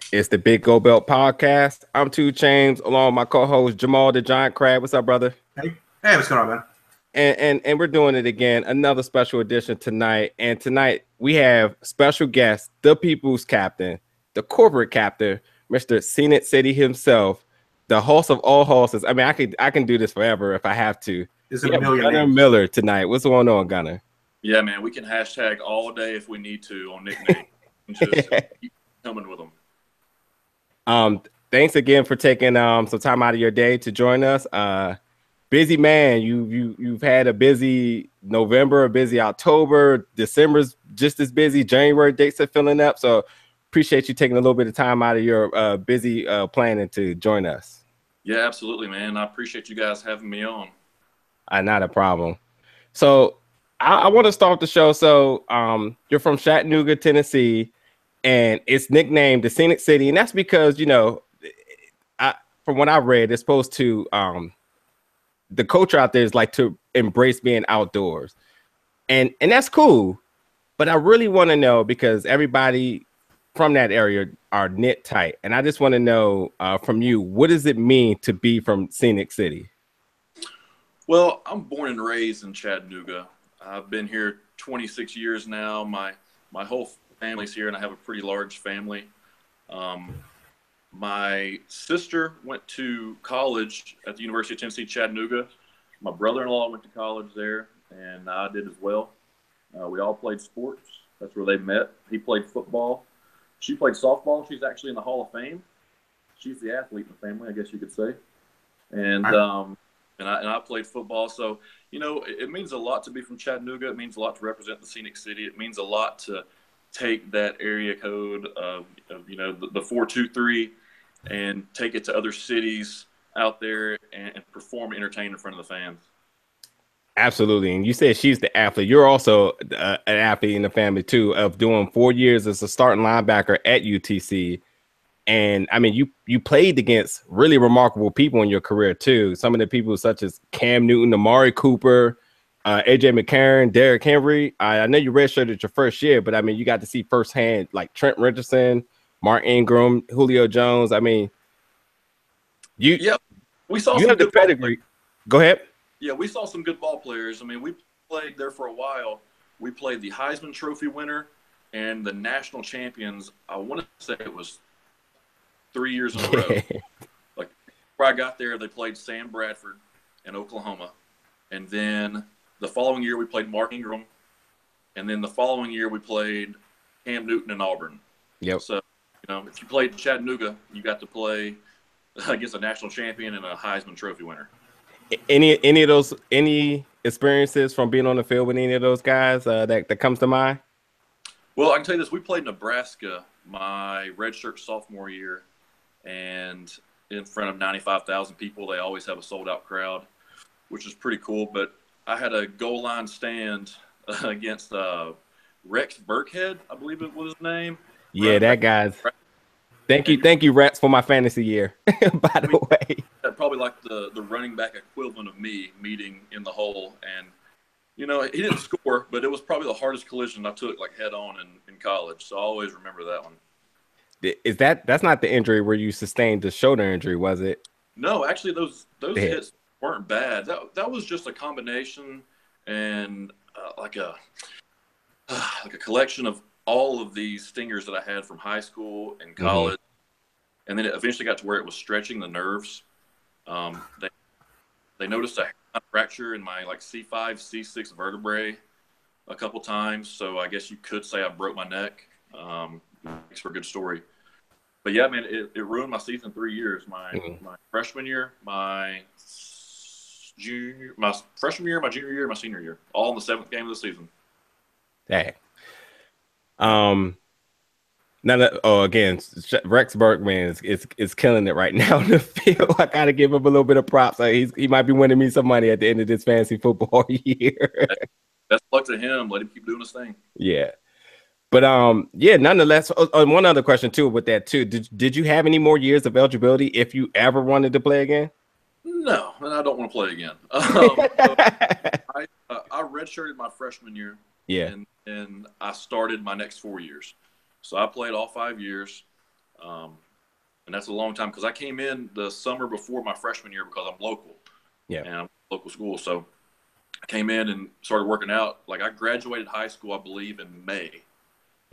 It's the Big Go Belt Podcast. I'm Two Chains, along with my co-host Jamal the Giant Crab. What's up, brother? Hey, what's going on, man? And we're doing it again. Another special edition tonight. And tonight we have special guest, the people's captain, the corporate captain, Mr. Scenic City himself, the host of all hosses. I mean, I can do this forever if I have to. There's a million Gunner names. Miller tonight. What's going on, Gunner? Yeah, man, we can hashtag all day if we need to on nickname. Just keep coming with them. Thanks again for taking some time out of your day to join us. Busy man, you've had a busy November, a busy October, December's just as busy. January dates are filling up, so appreciate you taking a little bit of time out of your busy planning to join us. Yeah, absolutely, man. I appreciate you guys having me on. Not a problem. So I want to start the show. So you're from Chattanooga, Tennessee, and it's nicknamed the Scenic City, and that's because from what I read, it's supposed to the culture out there is like to embrace being outdoors, and that's cool. But I really want to know, because everybody from that area are knit tight, and I just want to know from you, what does it mean to be from Scenic City? Well, I'm born and raised in Chattanooga. I've been here 26 years now. My whole family's here, and I have a pretty large family. My sister went to college at the University of Tennessee, Chattanooga. My brother-in-law went to college there, and I did as well. We all played sports. That's where they met. He played football. She played softball. She's actually in the Hall of Fame. She's the athlete in the family, I guess you could say. And I played football. So, it means a lot to be from Chattanooga. It means a lot to represent the Scenic City. It means a lot to take that area code of the 423 and take it to other cities out there and perform, entertain in front of the fans. Absolutely. And you said she's the athlete. You're also an athlete in the family too, of doing 4 years as a starting linebacker at UTC. And I mean, you played against really remarkable people in your career too. Some of the people such as Cam Newton, Amari Cooper, AJ McCarron, Derrick Henry. I know you redshirted your first year, but I mean, you got to see firsthand like Trent Richardson, Mark Ingram, Julio Jones. I mean, we saw some good pedigree. Go ahead. Yeah, we saw some good ball players. I mean, we played there for a while. We played the Heisman Trophy winner and the national champions. I want to say it was 3 years in a row. Like, before I got there, they played Sam Bradford in Oklahoma. And then the following year, we played Mark Ingram. And then the following year, we played Cam Newton in Auburn. Yep. So, if you played Chattanooga, you got to play against a national champion and a Heisman Trophy winner. Any experiences from being on the field with any of those guys that comes to mind? Well, I can tell you this. We played Nebraska my redshirt sophomore year, and in front of 95,000 people. They always have a sold-out crowd, which is pretty cool. But I had a goal line stand against Rex Burkhead, I believe it was his name. Yeah, that guy's. Thank you, Rex, for my fantasy year. By the way, probably like the running back equivalent of me meeting in the hole, and he didn't score, but it was probably the hardest collision I took like head on in college. So I always remember that one. Is that's not the injury where you sustained the shoulder injury, was it? No, actually, those hits weren't bad. That was just a combination and like a collection of all of these stingers that I had from high school and college. Mm-hmm. And then it eventually got to where it was stretching the nerves. They noticed a fracture in my like C5, C6 vertebrae a couple times. So I guess you could say I broke my neck. Makes for a good story. But yeah, man, it ruined my season 3 years. My freshman year, my freshman year, my junior year, my senior year, all in the 7th game of the season. Dang. Again, Rex Berkman is killing it right now in the field. I gotta give him a little bit of props. He might be winning me some money at the end of this fantasy football year. Best luck to him. Let him keep doing his thing. Yeah. But nonetheless, one other question too with that too. Did you have any more years of eligibility if you ever wanted to play again? No, and I don't want to play again. I redshirted my freshman year. Yeah. And I started my next 4 years. So I played all 5 years. And that's a long time because I came in the summer before my freshman year because I'm local. Yeah. And I'm local school. So I came in and started working out. Like I graduated high school, I believe, in May.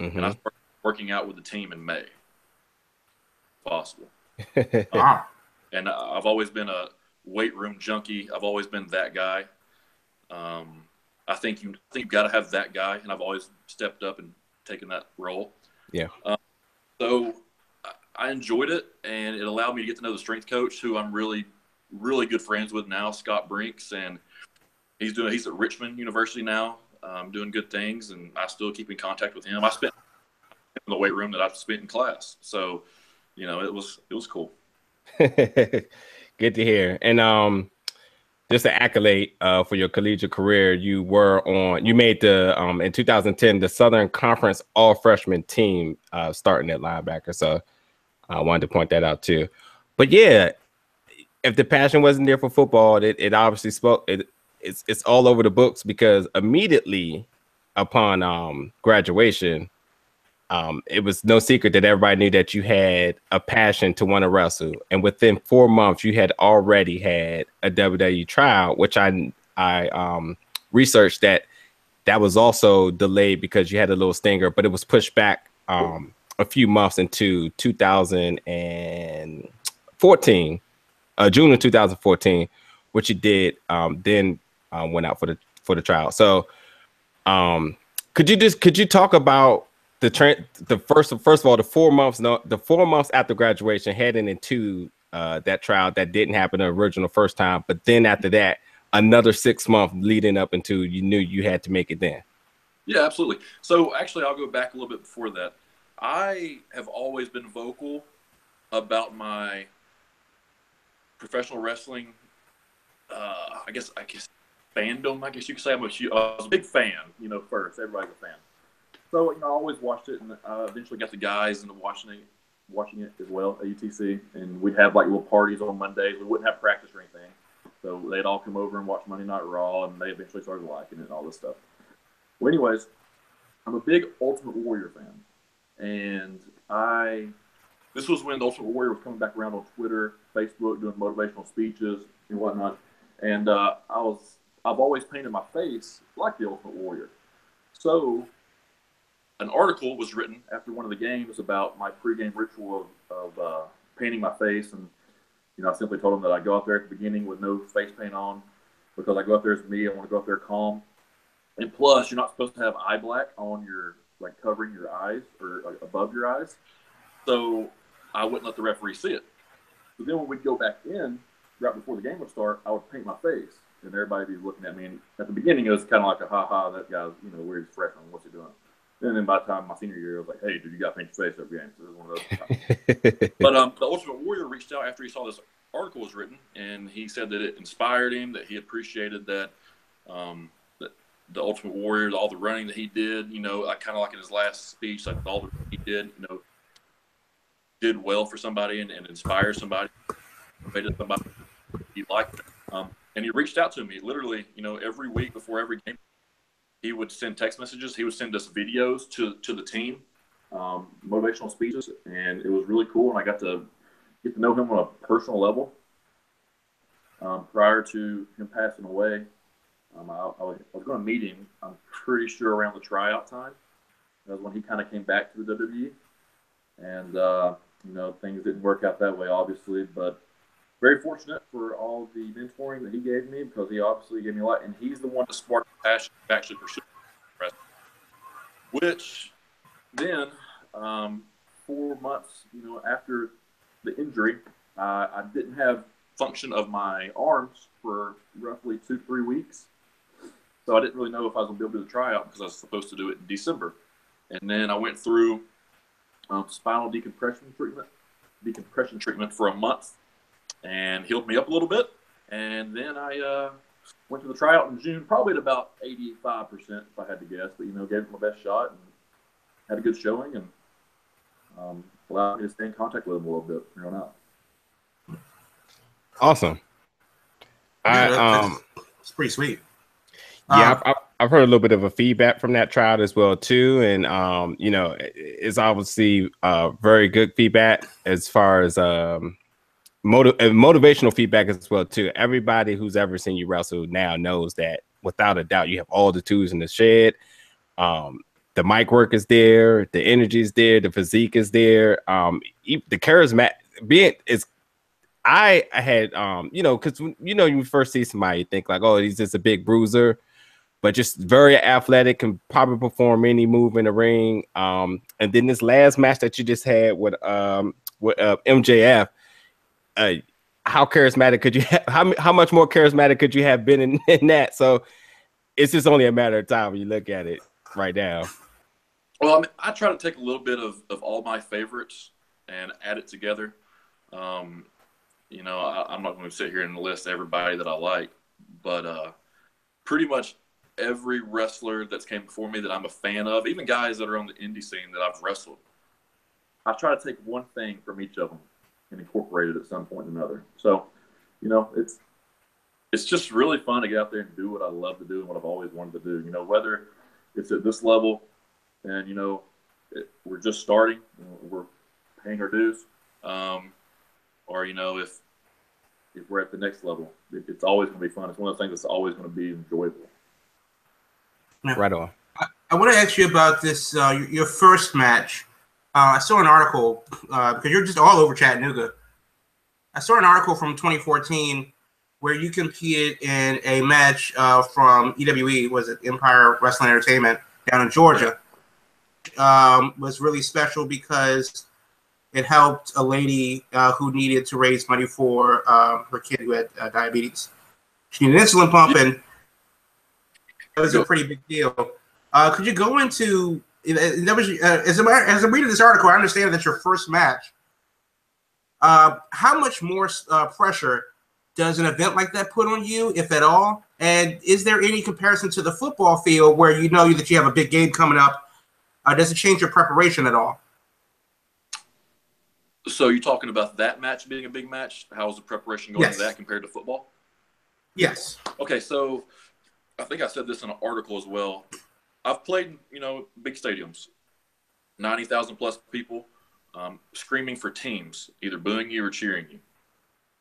Mm-hmm. And I started working out with the team in May. Possible. And I've always been a weight room junkie. I've always been that guy. I think you got to have that guy, and I've always stepped up and taken that role. Yeah. So I enjoyed it, and it allowed me to get to know the strength coach, who I'm really, really good friends with now, Scott Brinks, and he's at Richmond University now, doing good things, and I still keep in contact with him. I spent in the weight room that I've spent in class, so it was cool. Good to hear. And just an accolade for your collegiate career. You made the in 2010 the Southern Conference All Freshman team, starting at linebacker. So I wanted to point that out too. But yeah, if the passion wasn't there for football, it obviously spoke. It's all over the books because immediately upon graduation, it was no secret that everybody knew that you had a passion to want to wrestle. And within 4 months, you had already had a WWE tryout, which I researched that was also delayed because you had a little stinger, but it was pushed back a few months into 2014, June of 2014, which you did then went out for the trial. So could you talk about the first of all, the 4 months, the 4 months after graduation heading into that trial that didn't happen the original first time, but then after that, another 6 months leading up into you knew you had to make it then. Yeah, absolutely. So actually, I'll go back a little bit before that. I have always been vocal about my professional wrestling. I guess fandom. I guess you could say I was a big fan. First everybody's a fan. So I always watched it, and eventually got the guys into watching it as well at UTC. And we'd have like little parties on Mondays. We wouldn't have practice or anything, so they'd all come over and watch Monday Night Raw, and they eventually started liking it and all this stuff. Well, anyways, I'm a big Ultimate Warrior fan, and this was when the Ultimate Warrior was coming back around on Twitter, Facebook, doing motivational speeches and whatnot. And I've always painted my face like the Ultimate Warrior. So an article was written after one of the games about my pregame ritual of painting my face. And, I simply told them that I go out there at the beginning with no face paint on because I go out there as me. I want to go out there calm. And plus, you're not supposed to have eye black on your, like, covering your eyes or like, above your eyes. So I wouldn't let the referee see it. So then when we'd go back in, right before the game would start, I would paint my face. And everybody would be looking at me. And at the beginning, it was kind of like a ha-ha, that guy's, weird, he's freshman, what's he doing? And then by the time my senior year, I was like, hey, dude, you got to paint your face every game. So it was one of those times. But the Ultimate Warrior reached out after he saw this article was written, and he said that it inspired him, that he appreciated that the Ultimate Warrior, all the running that he did, like kind of like in his last speech, like all the he did, did well for somebody and inspired somebody, motivated somebody he liked it. And he reached out to me literally, every week before every game. He would send text messages. He would send us videos to the team, motivational speeches, and it was really cool. And I got to get to know him on a personal level. Prior to him passing away, I was going to meet him. I'm pretty sure around the tryout time. That was when he kind of came back to the WWE, and things didn't work out that way, obviously. But very fortunate for all the mentoring that he gave me, because he obviously gave me a lot, and he's the one that sparked the passion to actually pursue wrestling. Which then, 4 months, after the injury, I didn't have function of my arms for roughly 2-3 weeks. So I didn't really know if I was going to be able to do the tryout because I was supposed to do it in December. And then I went through spinal decompression treatment for a month, and healed me up a little bit. And then I went to the tryout in June, probably at about 85%, if I had to guess. But, gave it my best shot and had a good showing, and allowed me to stay in contact with him a little bit from here on out. Awesome. It's pretty sweet. Yeah, I've heard a little bit of a feedback from that trial as well too, and you know, it's obviously very good feedback as far as motivational feedback as well too. Everybody who's ever seen you wrestle now knows that without a doubt you have all the tools in the shed. The mic work is there, the energy is there, the physique is there. The charisma being is. I had you know, because you know, you first see somebody, you think like, oh, he's just a big bruiser, but just very athletic, can probably perform any move in the ring. And then this last match that you just had with MJF, how charismatic could you have, how much more charismatic could you have been in that? So it's just only a matter of time when you look at it right now. Well, I mean, I try to take a little bit of all my favorites and add it together. You know, I'm not going to sit here and list everybody that I like, but pretty much every wrestler that's came before me that I'm a fan of, even guys that are on the indie scene that I've wrestled, I try to take one thing from each of them and incorporate it at some point or another. So, you know, it's just really fun to get out there and do what I love to do and what I've always wanted to do. You know, whether it's at this level and, you know, we're just starting, we're paying our dues, or, you know, if we're at the next level, it's always going to be fun. It's one of the things that's always going to be enjoyable. Now, Right on. I want to ask you about this, your first match. I saw an article, because you're just all over Chattanooga. I saw an article from 2014 where you competed in a match from EWE, was it Empire Wrestling Entertainment, down in Georgia. Was really special because it helped a lady who needed to raise money for her kid who had diabetes. She needed an insulin pump, and it was a pretty big deal. Could you go into that? Was as I'm reading this article, I understand that's your first match. How much more pressure does an event like that put on you, if at all? And is there any comparison to the football field where you know that you have a big game coming up? Does it change your preparation at all? So you're talking about that match being a big match? How's the preparation going to that compared to football? Yes. Okay, so I think I said this in an article as well. I've played, you know, big stadiums, 90,000 plus people, screaming for teams, either booing you or cheering you,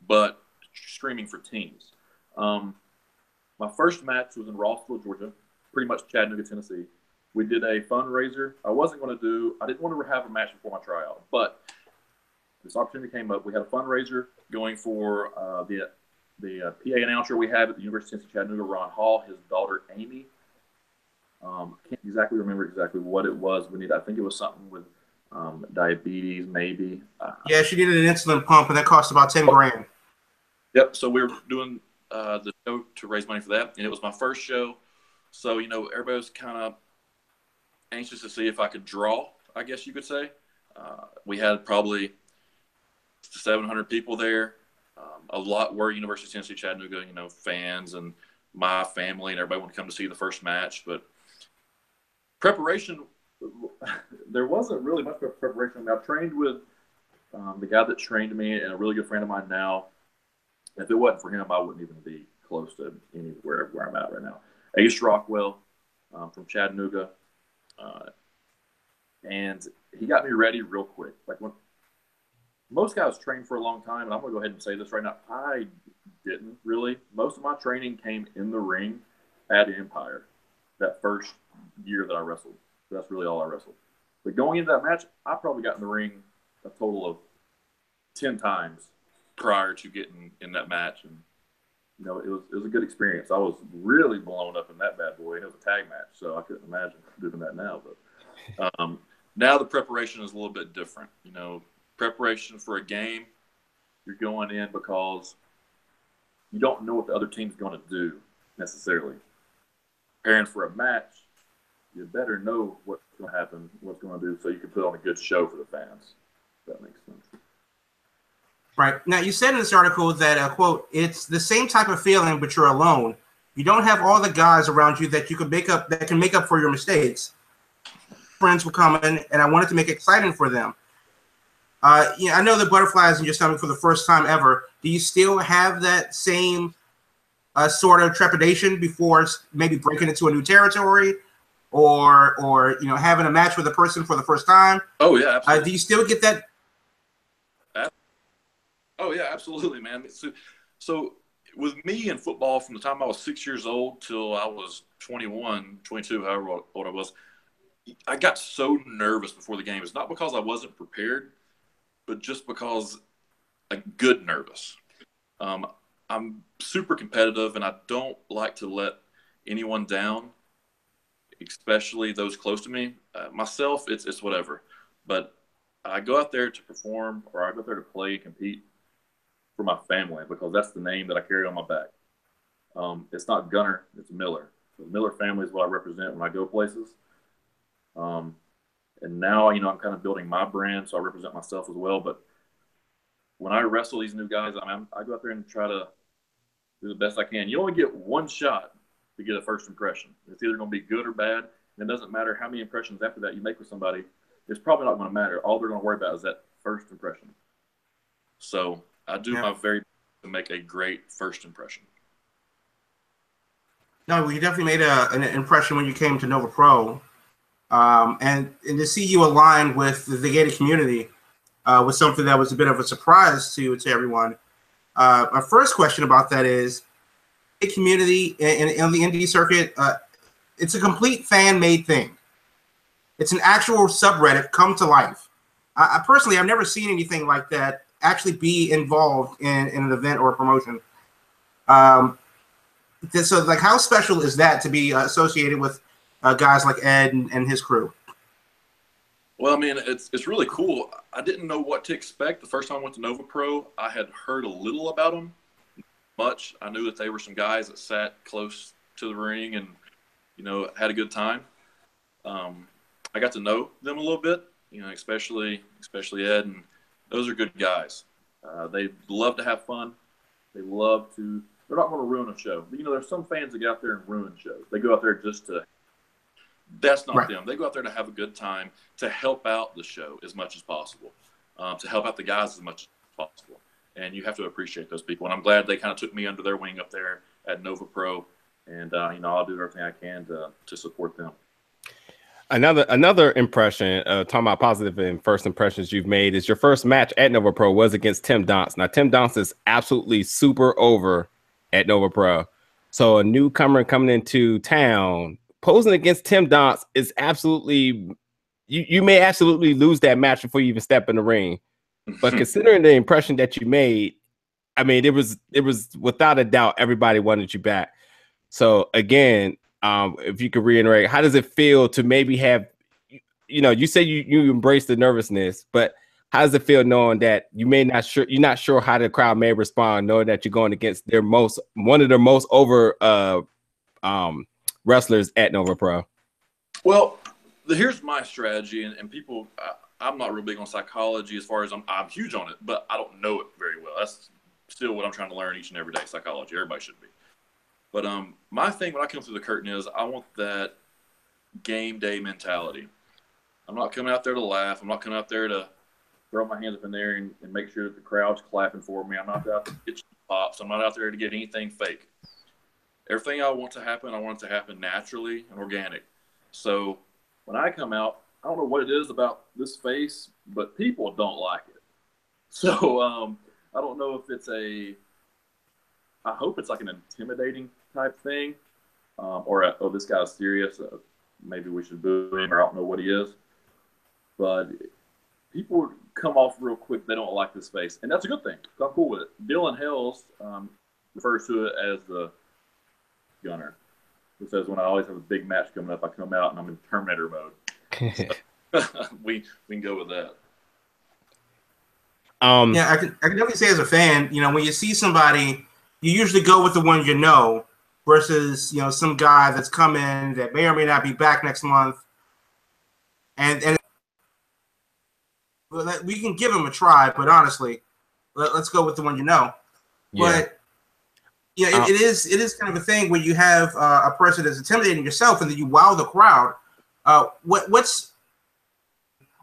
but screaming for teams. My first match was in Rossville, Georgia, pretty much Chattanooga, Tennessee. We did a fundraiser. I didn't want to have a match before my tryout, but this opportunity came up. We had a fundraiser going for the PA announcer we had at the University of Tennessee Chattanooga, Ron Hall, his daughter Amy. I can't exactly remember what it was. I think it was something with diabetes, maybe. Yeah, she needed an insulin pump, and that cost about $10,000. Yep. So we were doing the show to raise money for that, and it was my first show. So, you know, everybody was kind of anxious to see if I could draw, I guess you could say. We had probably 700 people there. A lot were University of Tennessee Chattanooga, you know, fans and my family and everybody wanted to come to see the first match. But preparation, there wasn't really much preparation. I mean, I trained with the guy that trained me and a really good friend of mine now. If it wasn't for him, I wouldn't even be close to anywhere where I'm at right now. Ace Rockwell from Chattanooga. And he got me ready real quick. Like when most guys train for a long time, and I'm going to go ahead and say this right now, I didn't really. Most of my training came in the ring at Empire that first year that I wrestled. So that's really all I wrestled. But going into that match, I probably got in the ring a total of 10 times prior to getting in that match. And, you know, it was a good experience. I was really blown up in that bad boy. It was a tag match, so I couldn't imagine doing that now. But now the preparation is a little bit different. You know, preparation for a game, you're going in because you don't know what the other team's going to do necessarily. Preparing for a match, you better know what's going to happen, what's going to do, so you can put on a good show for the fans. If that makes sense. Right. Now, you said in this article that, quote, it's the same type of feeling, but you're alone. You don't have all the guys around you that you can make up for your mistakes. Friends will come in, and I wanted to make it exciting for them. Yeah, I know the butterflies in your stomach for the first time ever. Do you still have that same sort of trepidation before maybe breaking into a new territory, or having a match with a person for the first time? Oh yeah, absolutely. Do you still get that? Oh yeah, absolutely, man. So with me in football, from the time I was 6 years old till I was 21, 22, however old I was, I got so nervous before the game. It's not because I wasn't prepared, but just because good nervous. I'm super competitive, and I don't like to let anyone down, especially those close to me. Myself, it's whatever. But I go out there to perform, or I go out there to play and compete for my family, because that's the name that I carry on my back. It's not Gunner, it's Miller. So the Miller family is what I represent when I go places. And now, I'm kind of building my brand, so I represent myself as well. But when I wrestle these new guys, I go out there and try to do the best I can. You only get one shot to get a first impression. It's either going to be good or bad, and it doesn't matter how many impressions after that you make with somebody. It's probably not going to matter. All they're going to worry about is that first impression. So I do my very best to make a great first impression. No, you definitely made an impression when you came to Nova Pro. And to see you aligned with the gated community was something that was a bit of a surprise to everyone. My first question about that is, the community in the indie circuit, it's a complete fan-made thing. It's an actual subreddit come to life. I personally, I've never seen anything like that actually be involved in an event or a promotion. So, like, how special is that to be associated with guys like Ed and his crew? Well, I mean, it's really cool. I didn't know what to expect. The first time I went to Nova Pro, I had heard a little about them. Much. I knew that they were some guys that sat close to the ring and, had a good time. I got to know them a little bit, especially Ed, and those are good guys. They love to have fun. They're not going to ruin a show. But, there's some fans that get out there and ruin shows. They go out there just to. That's not them. They go out there to have a good time, to help out the show as much as possible, to help out the guys as much as possible. And you have to appreciate those people. And I'm glad they kind of took me under their wing up there at Nova Pro. And, I'll do everything I can to support them. Another impression, talking about positive and first impressions you've made, is your first match at Nova Pro was against Tim Donst. Now, Tim Donst is absolutely super over at Nova Pro. So a newcomer coming into town, posing against Tim Donst is absolutely, you may absolutely lose that match before you even step in the ring. But considering the impression that you made, I mean, it was without a doubt everybody wanted you back. So again, if you could reiterate, how does it feel to maybe have, you say you embrace the nervousness, but how does it feel knowing that you're not sure how the crowd may respond, knowing that you're going against one of their most over wrestlers at Nova Pro? Well, here's my strategy, and people, I'm not real big on psychology as far as I'm huge on it, but I don't know it very well. That's still what I'm trying to learn each and every day, psychology. Everybody should be. But my thing when I come through the curtain is I want that game day mentality. I'm not coming out there to laugh. I'm not coming out there to throw my hands up in there and make sure that the crowd's clapping for me. I'm not out there to get pops. I'm not out there to get anything fake. Everything I want to happen naturally and organic. So when I come out, I don't know what it is about this face, but people don't like it. So I don't know if I hope it's like an intimidating type thing, or this guy's serious. Maybe we should boo him, or I don't know what he is. But people come off real quick. They don't like this face, and that's a good thing. So I'm cool with it. Dylan Hells refers to it as the Gunner. He says when I always have a big match coming up, I come out and I'm in Terminator mode. So, we can go with that. Yeah, I can definitely say as a fan, when you see somebody, you usually go with the one versus some guy that's coming that may or may not be back next month, and we can give him a try, but honestly, let's go with the one Yeah. But yeah, it is kind of a thing where you have a person that's intimidating yourself, and then you wow the crowd. What's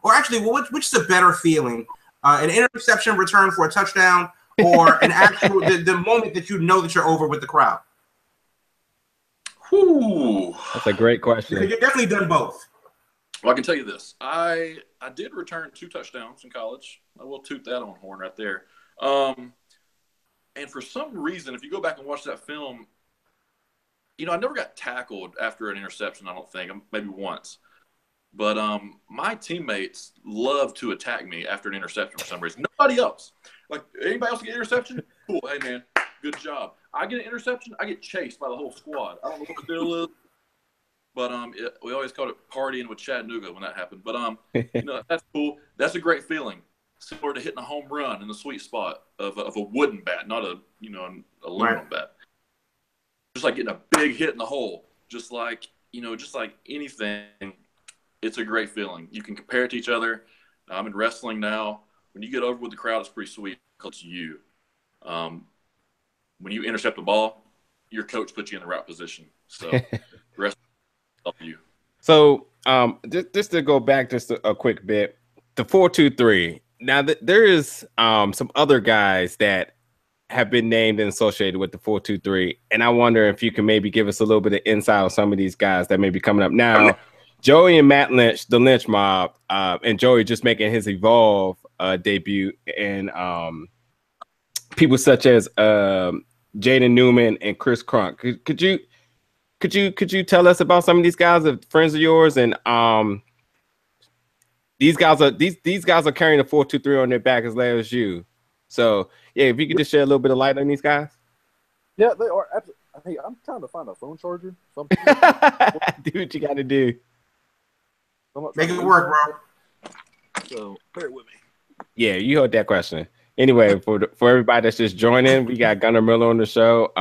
the better feeling? An interception return for a touchdown, or an actual the moment that that you're over with the crowd? Whew. That's a great question. You've definitely done both. Well, I can tell you this. I did return 2 touchdowns in college. I will toot that on horn right there. And for some reason, if you go back and watch that film, I never got tackled after an interception, I don't think. Maybe once. But my teammates love to attack me after an interception for some reason. Nobody else. Like, anybody else get an interception? Cool. Hey, man, good job. I get an interception, I get chased by the whole squad. I don't know what the deal is. But we always called it partying with Chattanooga when that happened. But, that's cool. That's a great feeling. Similar to hitting a home run in the sweet spot of a wooden bat, not an aluminum bat. Just like getting a big hit in the hole. Just like anything, it's a great feeling. You can compare it to each other. I'm in wrestling now. When you get over with the crowd, it's pretty sweet because it's you. When you intercept the ball, your coach puts you in the right position. So the rest of you. So just to go back just a quick bit, the 4-2-3. Now there is some other guys that have been named and associated with the 4-2-3, and I wonder if you can maybe give us a little bit of insight on some of these guys that may be coming up now. Joey and Matt Lynch, the Lynch Mob, and Joey just making his Evolve debut, and people such as Jaden Newman and Chris Krunk. Could you tell us about some of these guys, of friends of yours, and these guys are carrying a 4-2-3 on their back as well as you. So yeah, if you could just shed a little bit of light on these guys. Yeah, they are. Hey, I'm trying to find a phone charger. Do what you got to do. Make it work, bro. So bear with me. Yeah, you heard that question. Anyway, for everybody that's just joining, we got Gunnar Miller on the show.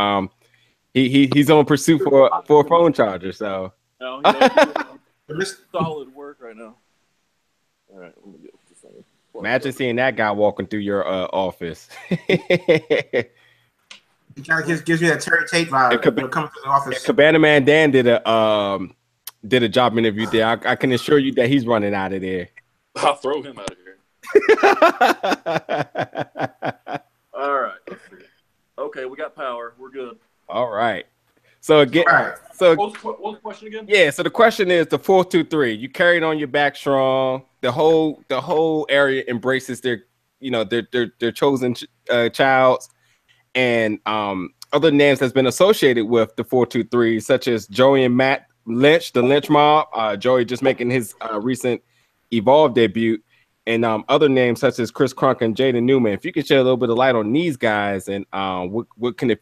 He's on pursuit for a phone charger. So No, solid work right now. All right, let me get this thing. Imagine seeing that guy walking through your office. He kind of gives you that Terry Tate vibe. Coming to the office. Cabana Man Dan did a job interview there. I can assure you that he's running out of there. I'll throw him out of here. All right. Let's see. Okay, we got power. We're good. All right. So again, what was the question again? Yeah. So the question is the 4-2-3. You carried on your back strong. The whole area embraces their chosen childs, and other names that's been associated with the 4-2-3, such as Joey and Matt Lynch, the Lynch Mob. Joey just making his recent Evolve debut, and other names such as Chris Krunk and Jaden Newman. If you could shed a little bit of light on these guys, and what can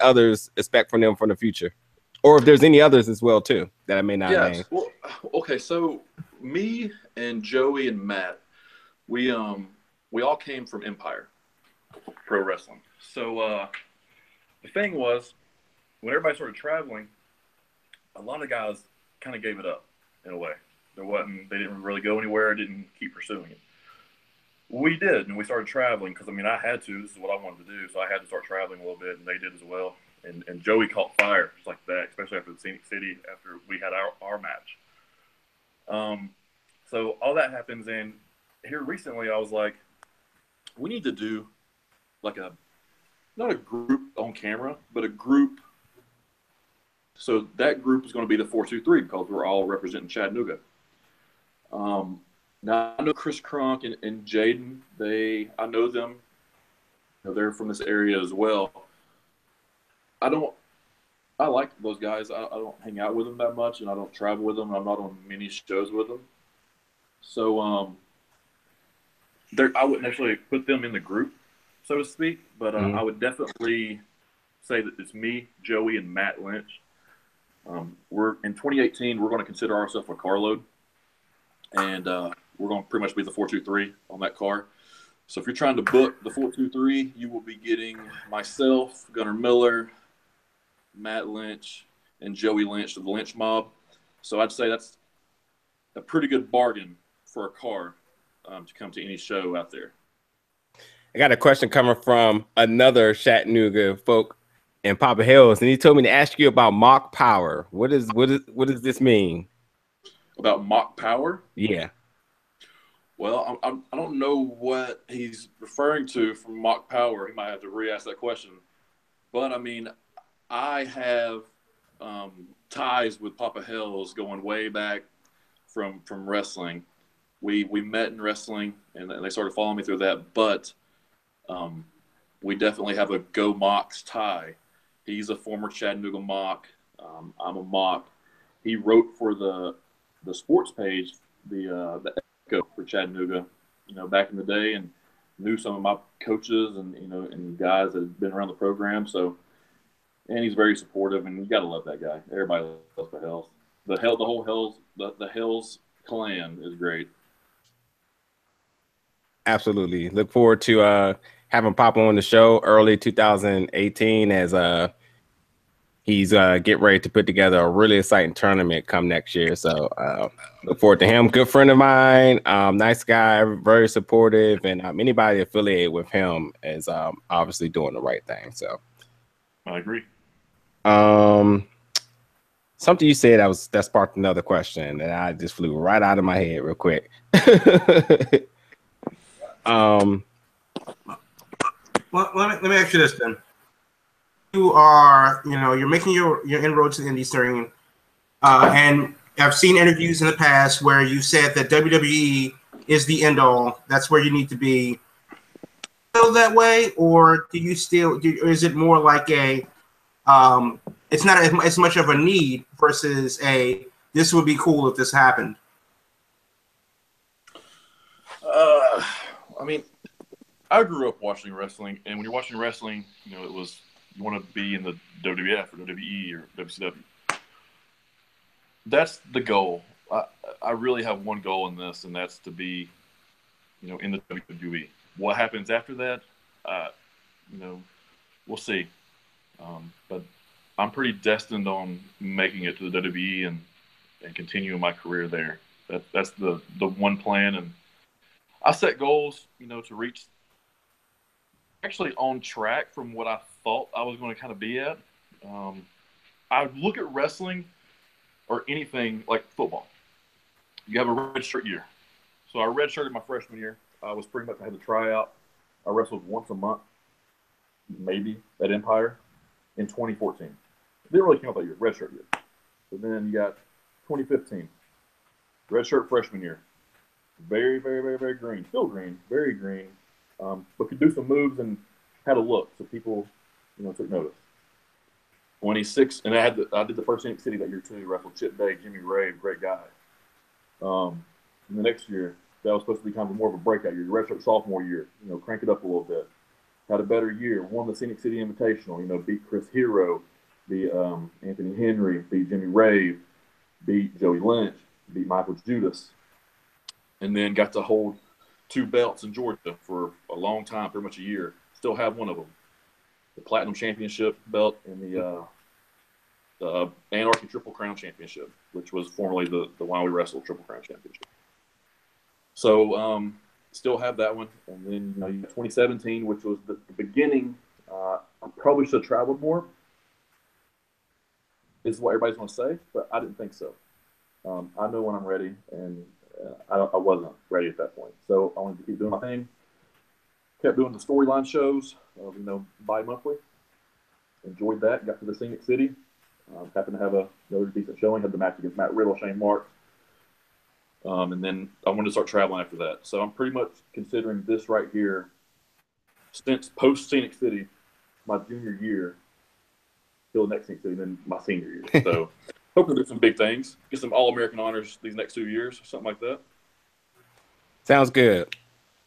others expect from them for the future, or if there's any others as well too that I may not name. Well, okay, so me and Joey and Matt, we all came from Empire Pro Wrestling. So the thing was, when everybody started traveling, a lot of guys kind of gave it up in a way. They didn't really go anywhere, didn't keep pursuing it. We did, and we started traveling because, I had to. This is what I wanted to do, so I had to start traveling a little bit, and they did as well. And Joey caught fire just like that, especially after the Scenic City, after we had our match. So all that happens, and here recently I was like, we need to do like not a group on camera, but a group. So that group is going to be the 4-2-3 because we're all representing Chattanooga. Now I know Chris Krunk and Jaden. I know them. They're from this area as well. I like those guys. I don't hang out with them that much, and I don't travel with them. I'm not on many shows with them. So I wouldn't actually put them in the group, so to speak, but I would definitely say that it's me, Joey, and Matt Lynch. We're in 2018. We're going to consider ourselves a carload, and we're going to pretty much be the 4-2-3 on that car. So if you're trying to book the 4-2-3, you will be getting myself, Gunnar Miller, Matt Lynch, and Joey Lynch of the Lynch Mob. So I'd say that's a pretty good bargain for a car to come to any show out there. I got a question coming from another Chattanooga folk in Papa Hills, and he told me to ask you about mock power. What does this mean? About mock power? Yeah. Well, I don't know what he's referring to from mock power. He might have to re-ask that question. But I have ties with Papa Hells going way back from wrestling. We met in wrestling, and they started following me through that. But we definitely have a Go Mocs tie. He's a former Chattanooga Mock. I'm a Mock. He wrote for the sports page, the Echo for Chattanooga, back in the day, and knew some of my coaches and and guys that had been around the program. So, and he's very supportive, and you got to love that guy. Everybody loves the Hells. The whole Hells, the Hells clan is great. Absolutely. Look forward to having Papa on the show early 2018 as he's getting ready to put together a really exciting tournament come next year. So look forward to him. Good friend of mine, nice guy, very supportive, and anybody affiliated with him is obviously doing the right thing. So I agree. Something you said that sparked another question that I just flew right out of my head real quick. Well, let me ask you this then. You are, you're making your inroads to the indie scene, and I've seen interviews in the past where you said that WWE is the end all. That's where you need to be. Feel that way, or do you still? Is it more like a? It's not as much of a need versus a. This would be cool if this happened. I mean, I grew up watching wrestling, and when you're watching wrestling, it was you want to be in the WWF or WWE or WCW. That's the goal. I really have one goal in this, and that's to be, in the WWE. What happens after that, we'll see. But I'm pretty destined on making it to the WWE and continuing my career there. That's the one plan, and I set goals, to reach. Actually, on track from what I thought I was going to kind of be at. I look at wrestling or anything like football. You have a red shirt year. So I redshirted my freshman year. I was pretty much I had to try out. I wrestled once a month, maybe at Empire in 2014. Didn't really count that year, red shirt year. But then you got 2015, red shirt freshman year. Very, very, very, very green. Still green, very green. But could do some moves and had a look, so people, took notice. 26, and I did the first Scenic City that year too. Wrestled Chip Day, Jimmy Rave, great guy. And the next year, that was supposed to be kind of more of a breakout year. Redshirt sophomore year, crank it up a little bit. Had a better year. Won the Scenic City Invitational. Beat Chris Hero, beat Anthony Henry, beat Jimmy Rave, beat Joey Lynch, beat Michael Judas, and then got to hold 2 belts in Georgia for a long time, pretty much a year. Still have one of them, the Platinum Championship belt and the Anarchy Triple Crown Championship, which was formerly the While We Wrestled Triple Crown Championship. So still have that one. And then, you got 2017, which was the beginning. I probably should have traveled more, is what everybody's going to say, but I didn't think so. I know when I'm ready, and I wasn't ready at that point. So I wanted to keep doing my thing. Kept doing the storyline shows, bi-monthly. Enjoyed that. Got to the Scenic City. Happened to have another decent showing. Had the match against Matt Riddle, Shane Marks. And then I wanted to start traveling after that. So I'm pretty much considering this right here, since post-Scenic City, my junior year, till the next Scenic City, and then my senior year. So hoping to do some big things. Get some All-American honors these next 2 years, something like that. Sounds good.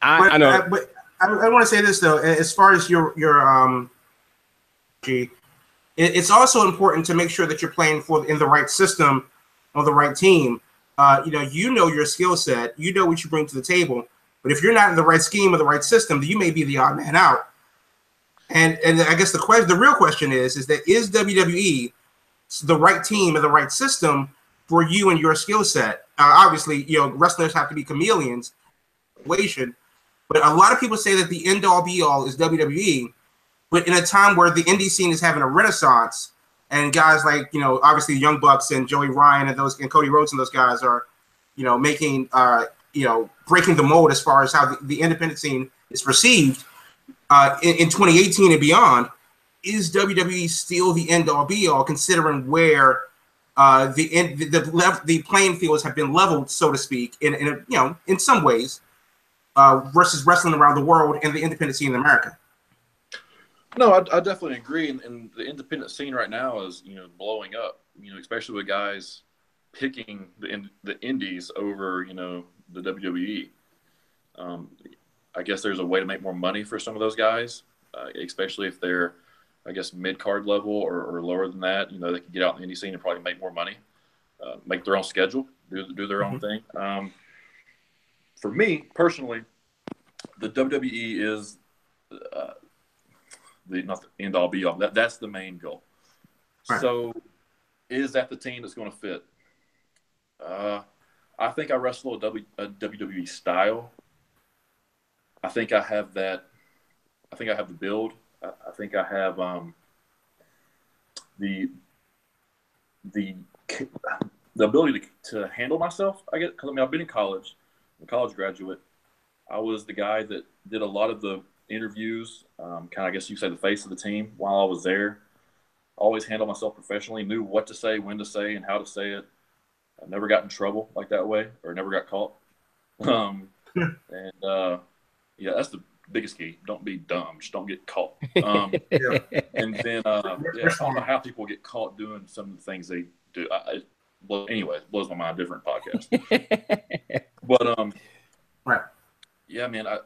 I know. But I want to say this, though. As far as your it's also important to make sure that you're playing in the right system on the right team. You know your skill set. You know what you bring to the table. But if you're not in the right scheme or the right system, then you may be the odd man out. And I guess the real question is WWE the right team and the right system for you and your skill set? Obviously, wrestlers have to be chameleons. But a lot of people say that the end-all be-all is WWE. But in a time where the indie scene is having a renaissance, and guys like, obviously Young Bucks and Joey Ryan and Cody Rhodes and those guys are, making, breaking the mold as far as how the independent scene is perceived in 2018 and beyond. is WWE still the end all be all, considering where the playing fields have been leveled, so to speak, in some ways, versus wrestling around the world and the independent scene in America? No, I definitely agree. And the independent scene right now is, blowing up, especially with guys picking the indies over, the WWE. I guess there's a way to make more money for some of those guys, especially if they're, I guess, mid-card level or lower than that. They can get out in the indie scene and probably make more money, make their own schedule, do their own thing. For me, personally, the WWE is not the end-all, be-all. That's the main goal. Right. So is that the team that's going to fit? I think I wrestle a WWE style. I think I have that. I think I have the build. I think I have the ability to handle myself. I get, because I've been in college. I'm a college graduate. I was the guy that did a lot of the interviews. Kind of, I guess you say, the face of the team while I was there. Always handled myself professionally. Knew what to say, when to say, and how to say it. I never got in trouble like that way, or never got caught. Yeah, that's the biggest key. Don't be dumb. Just don't get caught. Yeah. And then, I don't know how people get caught doing some of the things they do. Anyway, it blows my mind. Different podcast. But, right. Yeah, man, I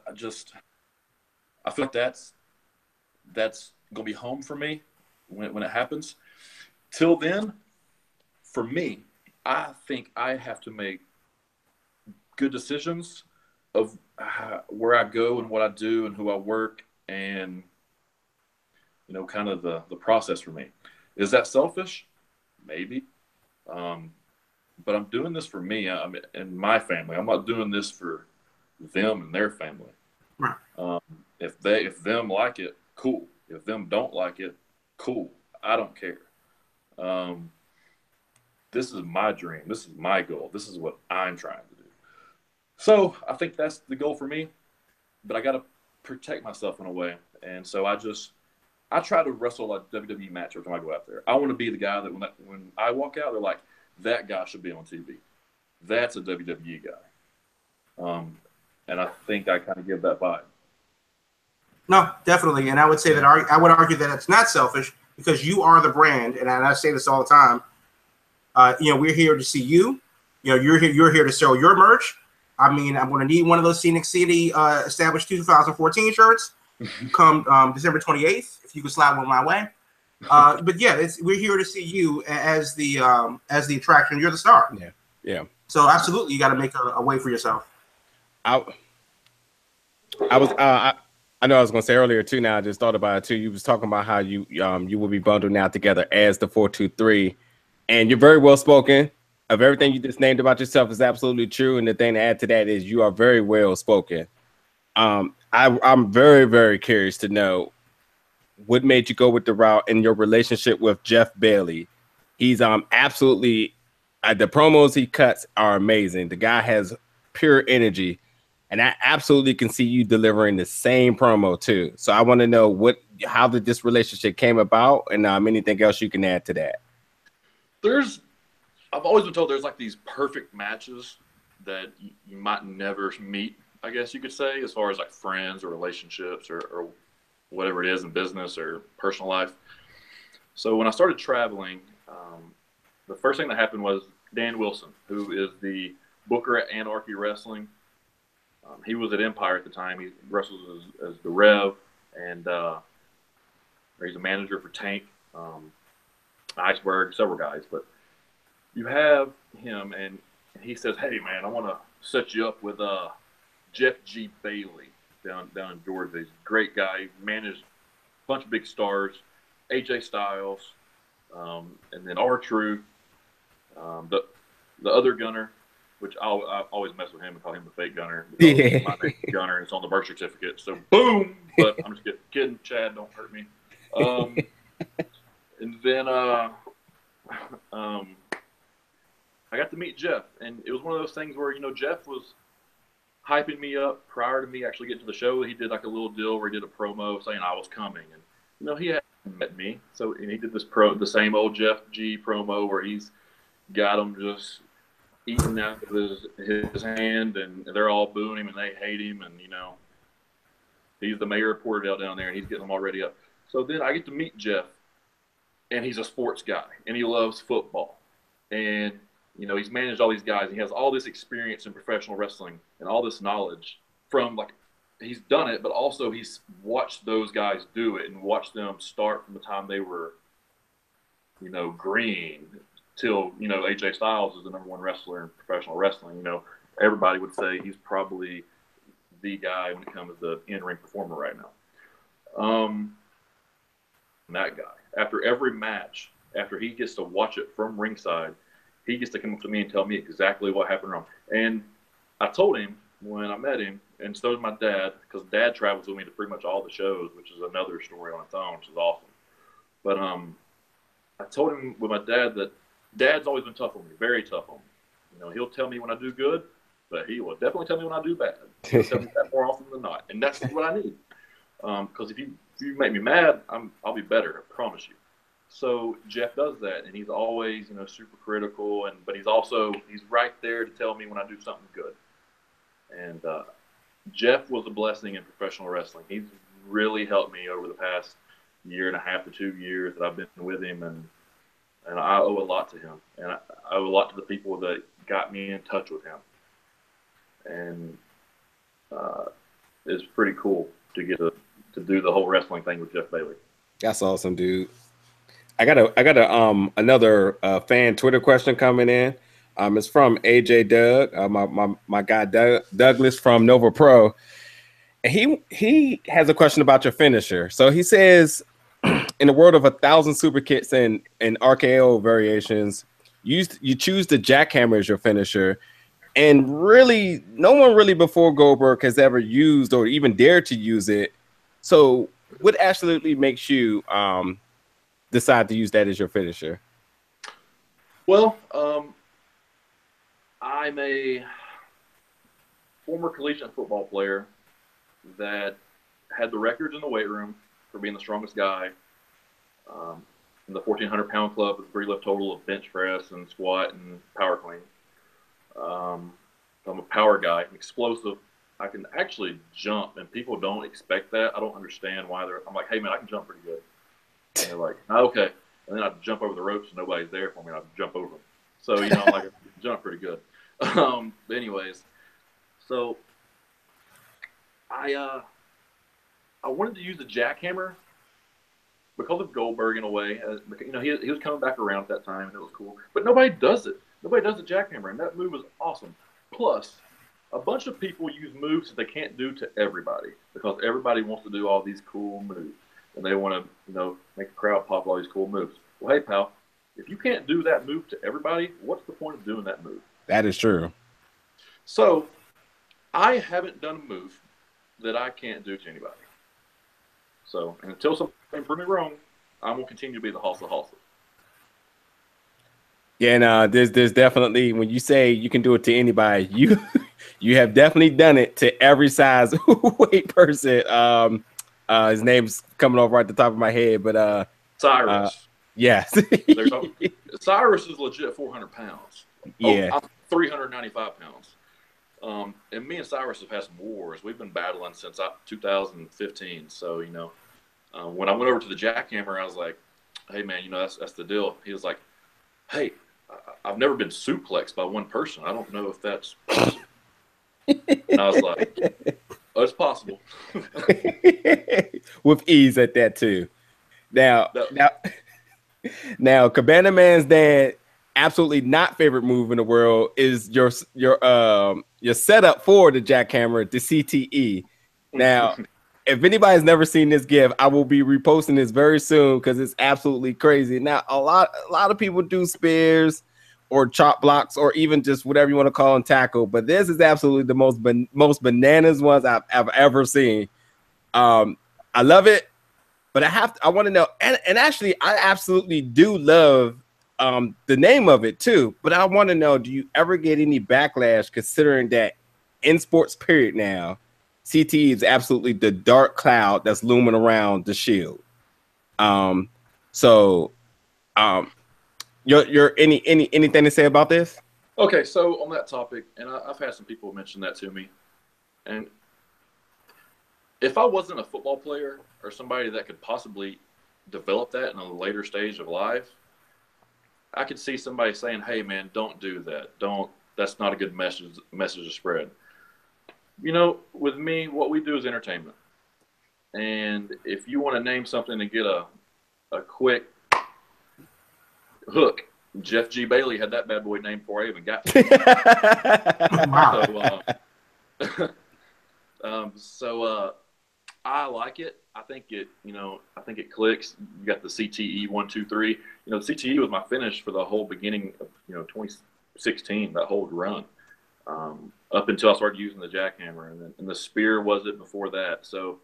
feel like that's going to be home for me when it happens. Till then, for me, I think I have to make good decisions of where I go and what I do and who I work, and kind of the process for me. Is that selfish? Maybe. But I'm doing this for me and my family. I'm not doing this for them and their family. Right. If them like it, cool. If them don't like it, cool. I don't care. This is my dream. This is my goal. This is what I'm trying to do. So I think that's the goal for me, but I got to protect myself in a way. And so I try to wrestle a WWE match every time I go out there. I want to be the guy that when I walk out, they're like, that guy should be on TV. That's a WWE guy. And I think I kind of give that vibe. No, definitely. And I would say that I would argue that it's not selfish, because you are the brand. And I say this all the time. We're here to see you. You're here to sell your merch. I mean, I'm going to need one of those Scenic City established 2014 shirts come December 28th, if you could slide one my way. But yeah, we're here to see you as the attraction. You're the star. Yeah, yeah. So absolutely, you got to make a way for yourself. I know I was going to say earlier too. Now I just thought about it too. You was talking about how you will be bundled now together as the 423, and you're very well spoken. Of everything you just named about yourself is absolutely true. And the thing to add to that is you are very well spoken. I'm very, very curious to know what made you go with the route in your relationship with Jeff Bailey. He's absolutely the promos he cuts are amazing. The guy has pure energy, and I absolutely can see you delivering the same promo too. So I want to know how did this relationship came about, and anything else you can add to that. I've always been told there's like these perfect matches that you might never meet, I guess you could say, as far as like friends or relationships or whatever it is in business or personal life. So when I started traveling, the first thing that happened was Dan Wilson, who is the booker at Anarchy Wrestling. He was at Empire at the time. He wrestles as the Rev, and he's a manager for Tank, Iceberg, several guys. But you have him, and he says, "Hey, man, I want to set you up with Jeff G. Bailey down in Georgia. He's a great guy. He managed a bunch of big stars, AJ Styles, and then R-Truth, the other Gunner, which I always mess with him and call him the fake Gunner. Yeah. My name's Gunner, and it's on the birth certificate. So boom! But I'm just kidding. Chad, don't hurt me. And then I got to meet Jeff, and it was one of those things where, Jeff was hyping me up prior to me actually getting to the show. He did like a little deal where he did a promo saying I was coming, and he had met me. So, and he did the same old Jeff G promo where he's got him just eating out of his hand, and they're all booing him and they hate him, and he's the mayor of Porterville down there, and he's getting them all ready up. So then I get to meet Jeff, and he's a sports guy, and he loves football, and he's managed all these guys. He has all this experience in professional wrestling and all this knowledge from he's done it, but also he's watched those guys do it and watched them start from the time they were, green till, AJ Styles is the #1 wrestler in professional wrestling. Everybody would say he's probably the guy when it comes to in-ring performer right now. That guy, after every match, after he gets to watch it from ringside, he gets to come up to me and tell me exactly what happened wrong. And I told him when I met him, and so did my dad, because Dad travels with me to pretty much all the shows, which is another story on its own, which is awesome. But I told him with my dad that Dad's always been tough on me, very tough on me. He'll tell me when I do good, but he will definitely tell me when I do bad. He'll tell me that more often than not, and that's what I need. Because if you make me mad, I'll be better, I promise you. So Jeff does that, and he's always super critical, but he's right there to tell me when I do something good. And Jeff was a blessing in professional wrestling. He's really helped me over the past 1.5 to 2 years that I've been with him, and I owe a lot to him, and I owe a lot to the people that got me in touch with him. And it's pretty cool to get to do the whole wrestling thing with Jeff Bailey. That's awesome, dude. I got another fan Twitter question coming in. It's from AJ Doug, my guy Douglas from Nova Pro. And he has a question about your finisher. So he says, in the world of 1,000 super kits and RKO variations, you choose the jackhammer as your finisher. And really, no one really before Goldberg has ever used or even dared to use it. So what absolutely makes you decide to use that as your finisher? Well, I'm a former collegiate football player that had the records in the weight room for being the strongest guy in the 1,400-pound club with 3 lift total of bench press and squat and power clean. I'm a power guy, I'm explosive. I can actually jump, and people don't expect that. I don't understand why I'm like, hey, man, I can jump pretty good. And they're like, oh, okay. And then I jump over the ropes, and nobody's there for me, and I jump over them. So, I'm like, I can jump pretty good. But anyways, so I wanted to use the jackhammer because of Goldberg in a way. He was coming back around at that time, and it was cool. But nobody does it. Nobody does the jackhammer, and that move is awesome. Plus, a bunch of people use moves that they can't do to everybody because everybody wants to do all these cool moves, and they want to, make the crowd pop all these cool moves. Well, hey, pal, if you can't do that move to everybody, what's the point of doing that move? That is true. So, I haven't done a move that I can't do to anybody. So, until something proves me wrong, I'm going to continue to be the Hoss of Hosses. Yeah, and there's definitely, when you say you can do it to anybody, you have definitely done it to every size weight person. His name's coming off right at the top of my head, but Cyrus. Yes. Cyrus is legit 400 pounds. Yeah. I'm 395 pounds. And me and Cyrus have had some wars. We've been battling since 2015. So, when I went over to the jackhammer, I was like, hey, man, that's the deal. He was like, hey, I've never been suplexed by one person. I don't know if that's possible. And I was like, oh, it's possible. With ease at that, too. Now, Cabana Man's dad, absolutely not favorite move in the world is your setup for the jackhammer, the CTE. Now, if anybody's never seen this GIF, I will be reposting this very soon because it's absolutely crazy. Now, a lot of people do spears or chop blocks or even just whatever you want to call them tackle, but this is absolutely the most bananas ones I've ever seen. I love it, but I want to know, and actually, I absolutely do love the name of it too. But I want to know, do you ever get any backlash considering that in sports period now, CTE is absolutely the dark cloud that's looming around the Shield? So, your anything to say about this? Okay, so on that topic, and I've had some people mention that to me, and if I wasn't a football player or somebody that could possibly develop that in a later stage of life, I could see somebody saying, "Hey, man, don't do that. Don't. That's not a good message to spread." You know, with me, what we do is entertainment, and if you want to name something to get a quick hook, Jeff G. Bailey had that bad boy named before I even got to it. Wow. So I like it. I think it clicks. You got the CTE 1, 2, 3. You know, the CTE was my finish for the whole beginning of 2016. That whole run, up until I started using the jackhammer, and the spear was it before that. So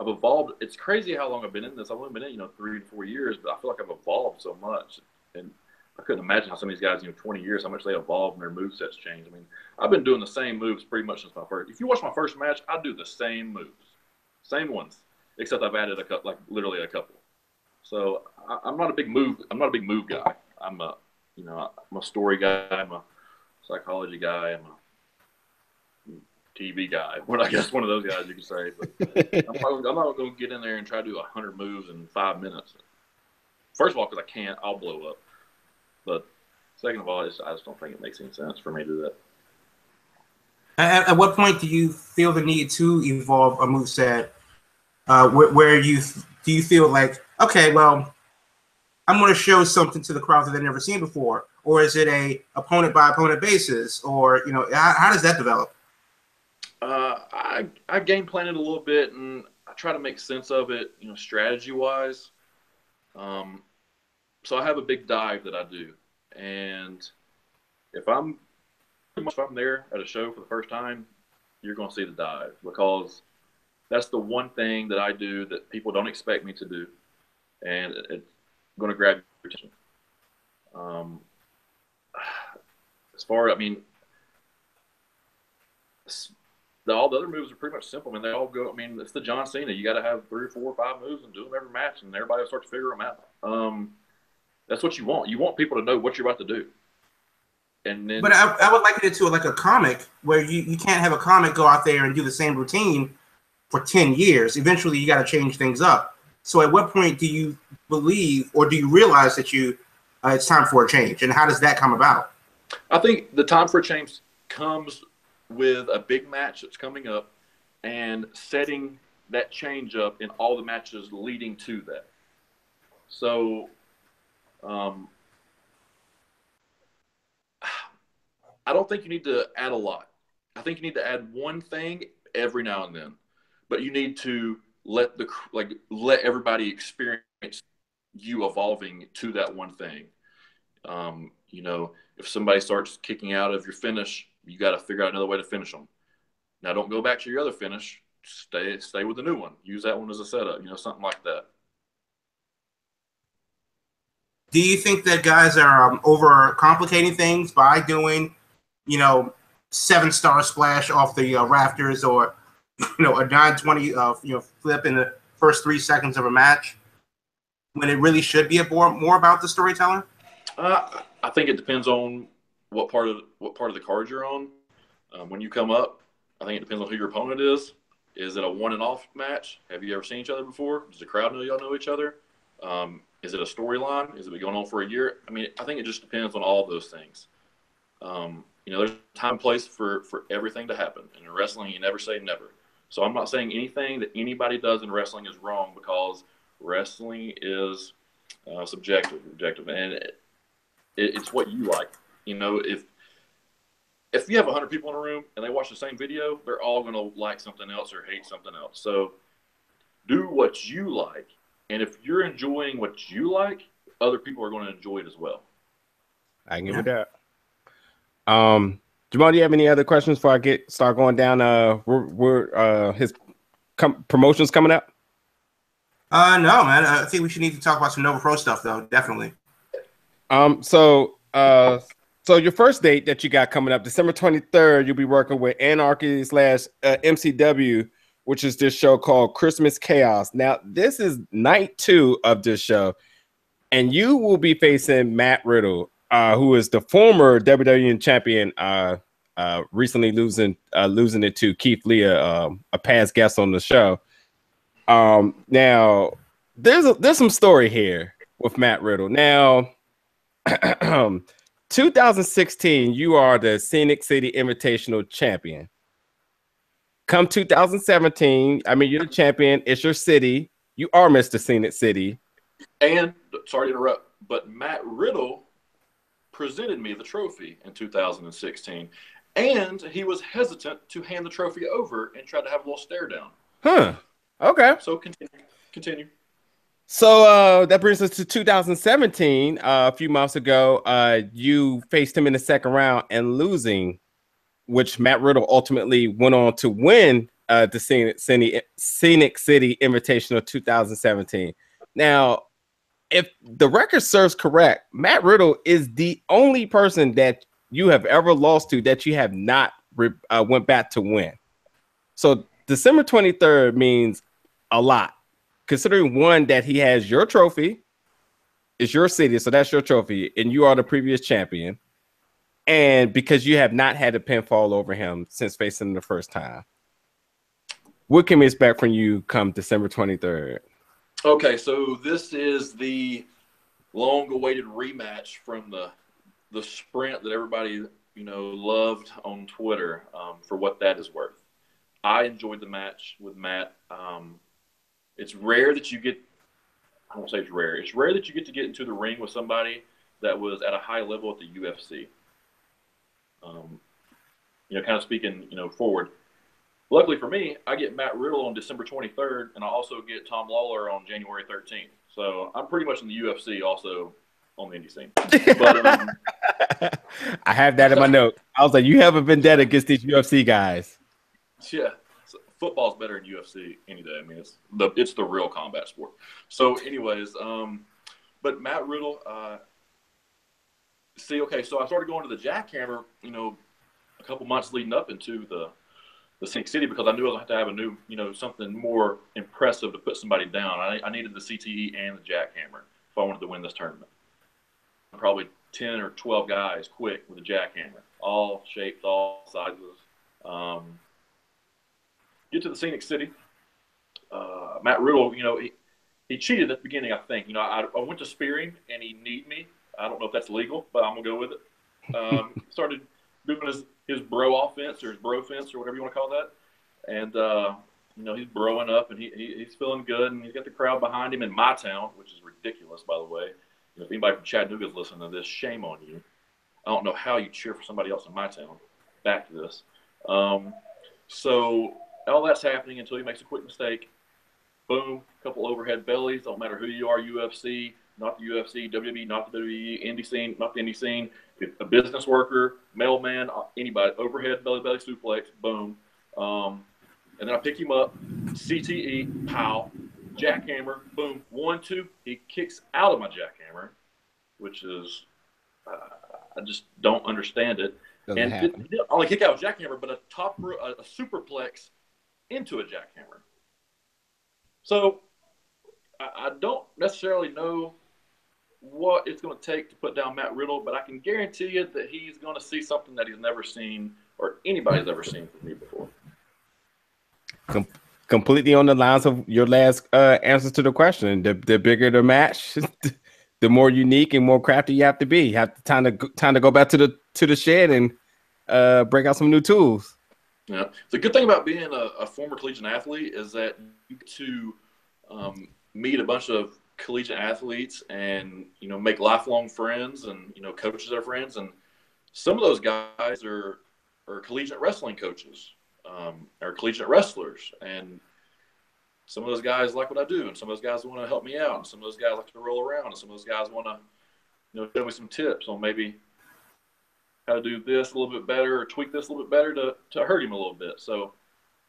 I've evolved. It's crazy how long I've been in this. I've only been in 3 to 4 years, but I feel like I've evolved so much. And I couldn't imagine how some of these guys, 20 years, how much they evolve and their movesets change. I mean, I've been doing the same moves pretty much since my first. If you watch my first match, I do the same moves, same ones, except I've added a couple, like literally a couple. So I'm not a big move. I'm not a big move guy. I'm a story guy. I'm a psychology guy. I'm a TV guy. Well, I guess one of those guys you could say. But I'm not going to get in there and try to do 100 moves in 5 minutes. First of all, because I can't, I'll blow up. But second of all, I just don't think it makes any sense for me to do that. At what point do you feel the need to evolve a moveset? Where do you feel like, okay, well, I'm going to show something to the crowd that they've never seen before, or is it a opponent by opponent basis, or how does that develop? I game plan it a little bit, and I try to make sense of it, strategy wise. So I have a big dive that I do, and if I'm there at a show for the first time, you're going to see the dive, because that's the one thing that I do that people don't expect me to do, and it's going to grab your attention. All the other moves are pretty much simple. I mean, they all go. I mean, it's the John Cena. You got to have 3 or 4 or 5 moves and do them every match, and everybody will start to figure them out. That's what you want. You want people to know what you're about to do. And then, but I would liken it to like a comic, where you can't have a comic go out there and do the same routine for 10 years. Eventually, you got to change things up. So at what point do you believe, or do you realize that it's time for a change? And how does that come about? I think the time for a change comes with a big match that's coming up and setting that change up in all the matches leading to that. So I don't think you need to add a lot. I think you need to add one thing every now and then, but you need to let everybody experience you evolving to that one thing. If somebody starts kicking out of your finish, you got to figure out another way to finish them. Now, don't go back to your other finish. Stay with the new one. Use that one as a setup. Something like that. Do you think that guys are overcomplicating things by doing, 7-star splash off the rafters, or a 920 flip in the first 3 seconds of a match, when it really should be more about the storytelling? I think it depends on what part of the card you're on. When you come up, I think it depends on who your opponent is. Is it a one and off match? Have you ever seen each other before? Does the crowd know y'all know each other? Is it a storyline? Is it been going on for a year? I mean, I think it just depends on all of those things. There's time and place for everything to happen. And in wrestling, you never say never. So I'm not saying anything that anybody does in wrestling is wrong, because wrestling is subjective, and it's what you like. If you have 100 people in a room and they watch the same video, they're all going to like something else or hate something else. So do what you like. And if you're enjoying what you like, other people are going to enjoy it as well. I can get with that. Jamal, do you have any other questions before I start going down? His promotions coming up? No, man. I think we should need to talk about some Nova Pro stuff, though. Definitely. So your first date that you got coming up, December 23rd, you'll be working with Anarchy / MCW which is this show called Christmas Chaos. Now, this is night 2 of this show, and you will be facing Matt Riddle, who is the former WWE champion, recently losing it to Keith Lee, a past guest on the show. Now, there's some story here with Matt Riddle. Now, 2016, you are the Scenic City Invitational champion. Come 2017, I mean, you're the champion. It's your city. You are Mr. Scenic City. And, sorry to interrupt, but Matt Riddle presented me the trophy in 2016. And he was hesitant to hand the trophy over and try to have a little stare down. Huh. Okay. So continue. So that brings us to 2017. A few months ago, you faced him in the second round and losing, which Matt Riddle ultimately went on to win the Scenic City Invitational 2017. Now, if the record serves correct, Matt Riddle is the only person that you have ever lost to that you have not went back to win. So December 23rd means a lot, considering one, that he has your trophy, it's your city, so that's your trophy, and you are the previous champion. And because you have not had a pinfall over him since facing him the first time. What can we expect from you come December 23rd? Okay, so this is the long-awaited rematch from the sprint that everybody, loved on Twitter, for what that is worth. I enjoyed the match with Matt. It's rare that you get – I won't say it's rare. It's rare that you get into the ring with somebody that was at a high level at the UFC. Kind of speaking, forward. Luckily for me, I get Matt Riddle on December 23rd, and I also get Tom Lawler on January 13th. So I'm pretty much in the UFC also on the indie scene. But I have that in my note. I was like, you have a vendetta against these UFC guys. Yeah. So football's better than UFC any day. I mean, it's the real combat sport. So anyways, but Matt Riddle, so I started going to the jackhammer, a couple months leading up into the Scenic City because I knew I was going to have a new, something more impressive to put somebody down. I needed the CTE and the jackhammer if I wanted to win this tournament. Probably 10 or 12 guys quick with a jackhammer, all shapes, all sizes. Get to the Scenic City. Matt Riddle, he cheated at the beginning, I think. I went to spearing and he kneed me. I don't know if that's legal, but I'm going to go with it. Started doing his bro offense or his bro fence or whatever you want to call that. And, he's broing up and he's feeling good and he's got the crowd behind him in my town, which is ridiculous, by the way. If anybody from Chattanooga is listening to this, shame on you. I don't know how you cheer for somebody else in my town. Back to this. So all that's happening until he makes a quick mistake. Boom, a couple overhead bellies. Don't matter who you are, UFC, not the UFC, WWE, not the WWE, indie scene, not the indie scene. A business worker, mailman, anybody, overhead belly suplex, boom. And then I pick him up, CTE, pow, jackhammer, boom, 1, 2. He kicks out of my jackhammer, which is, I just don't understand it. Doesn't happen. He didn't only kick out a jackhammer, but a superplex into a jackhammer. So I don't necessarily know what it's going to take to put down Matt Riddle, but I can guarantee you that he's going to see something that he's never seen or anybody's ever seen from me before. Completely on the lines of your last answer to the question. The bigger the match, the more unique and more crafty you have to be. You have time to go back to the shed and break out some new tools. Yeah, the good thing about being a former collegiate athlete is that you get to meet a bunch of collegiate athletes and make lifelong friends, and coaches are friends, and some of those guys are collegiate wrestling coaches, or collegiate wrestlers, and some of those guys like what I do, and some of those guys want to help me out, and some of those guys like to roll around, and some of those guys want to show me some tips on maybe how to do this a little bit better or tweak this a little bit better to hurt him a little bit. So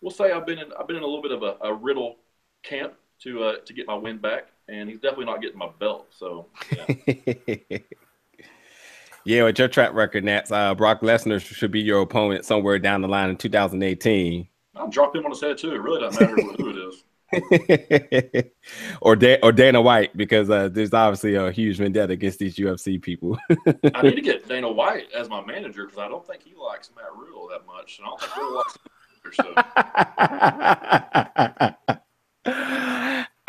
we'll say I've been in a little bit of a Riddle camp to get my win back, and he's definitely not getting my belt. So yeah. Yeah, with your track record, Nats, Brock Lesnar should be your opponent somewhere down the line in 2018. I'll drop him on his head too. It really doesn't matter who it is. or Dana White, because there's obviously a huge vendetta against these UFC people. I need to get Dana White as my manager because I don't think he likes Matt Riddle that much, and I don't think Riddle likes him either. So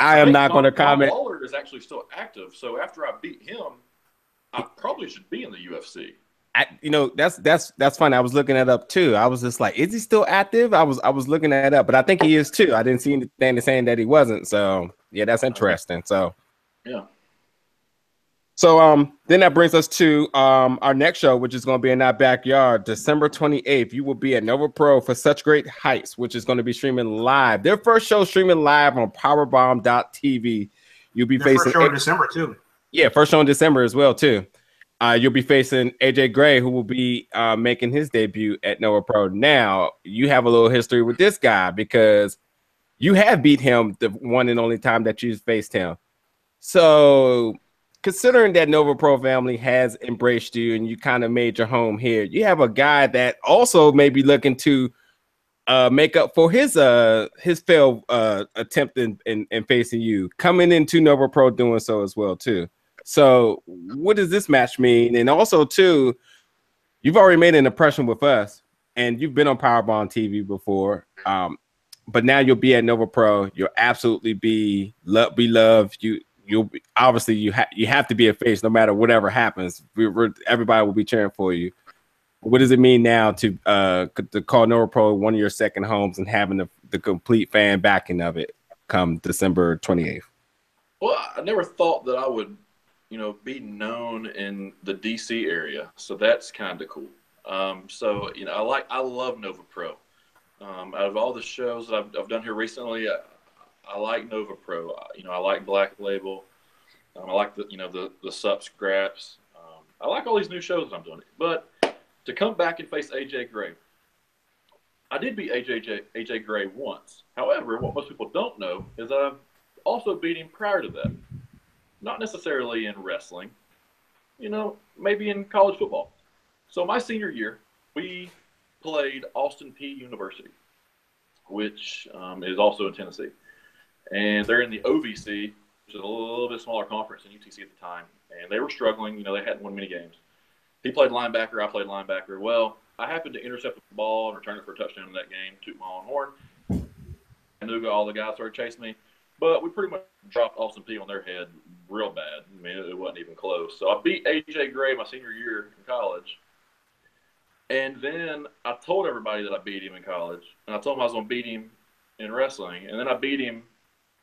I am not going to comment. Waller is actually still active, so after I beat him, I probably should be in the UFC. That's funny. I was looking that up too. I was just like, is he still active? I was looking that up, but I think he is too. I didn't see anything saying that he wasn't. So yeah, that's interesting. So yeah. So then that brings us to our next show, which is going to be in our backyard, December 28th. You will be at Nova Pro for Such Great Heights, which is going to be streaming live. Their first show streaming live on powerbomb.tv. You'll be facing first show in December too. Yeah, first show in December as well too. You'll be facing AJ Gray, who will be making his debut at Nova Pro. Now, you have a little history with this guy because you have beat him the one and only time that you faced him. So, considering that Nova Pro family has embraced you and you kind of made your home here, you have a guy that also may be looking to make up for his failed attempt in facing you, coming into Nova Pro doing so as well too. So what does this match mean? And also, too, you've already made an impression with us, and you've been on Powerbomb TV before. But now you'll be at Nova Pro. You'll absolutely be loved. You'll obviously you have to be a face no matter whatever happens. Everybody will be cheering for you. What does it mean now to call Nova Pro one of your second homes and having the complete fan backing of it come December 28th? Well, I never thought that I would be known in the DC area. So that's kind of cool. So, I love Nova Pro. Out of all the shows that I've done here recently, I like Nova Pro. I like Black Label. I like the Sup Scraps. I like all these new shows that I'm doing. But to come back and face AJ Gray, I did beat AJ Gray once. However, what most people don't know is that I've also beat him prior to that. Not necessarily in wrestling, maybe in college football. So my senior year, we played Austin Peay University, which is also in Tennessee. And they're in the OVC, which is a little bit smaller conference than UTC at the time. And they were struggling. They hadn't won many games. He played linebacker. I played linebacker. Well, I happened to intercept the ball and return it for a touchdown in that game, toot my own horn. Chattanooga, all the guys started chasing me. But we pretty much dropped Austin Peay on their head real bad. I mean, it wasn't even close. So I beat AJ Gray my senior year in college. And then I told everybody that I beat him in college. And I told him I was going to beat him in wrestling. And then I beat him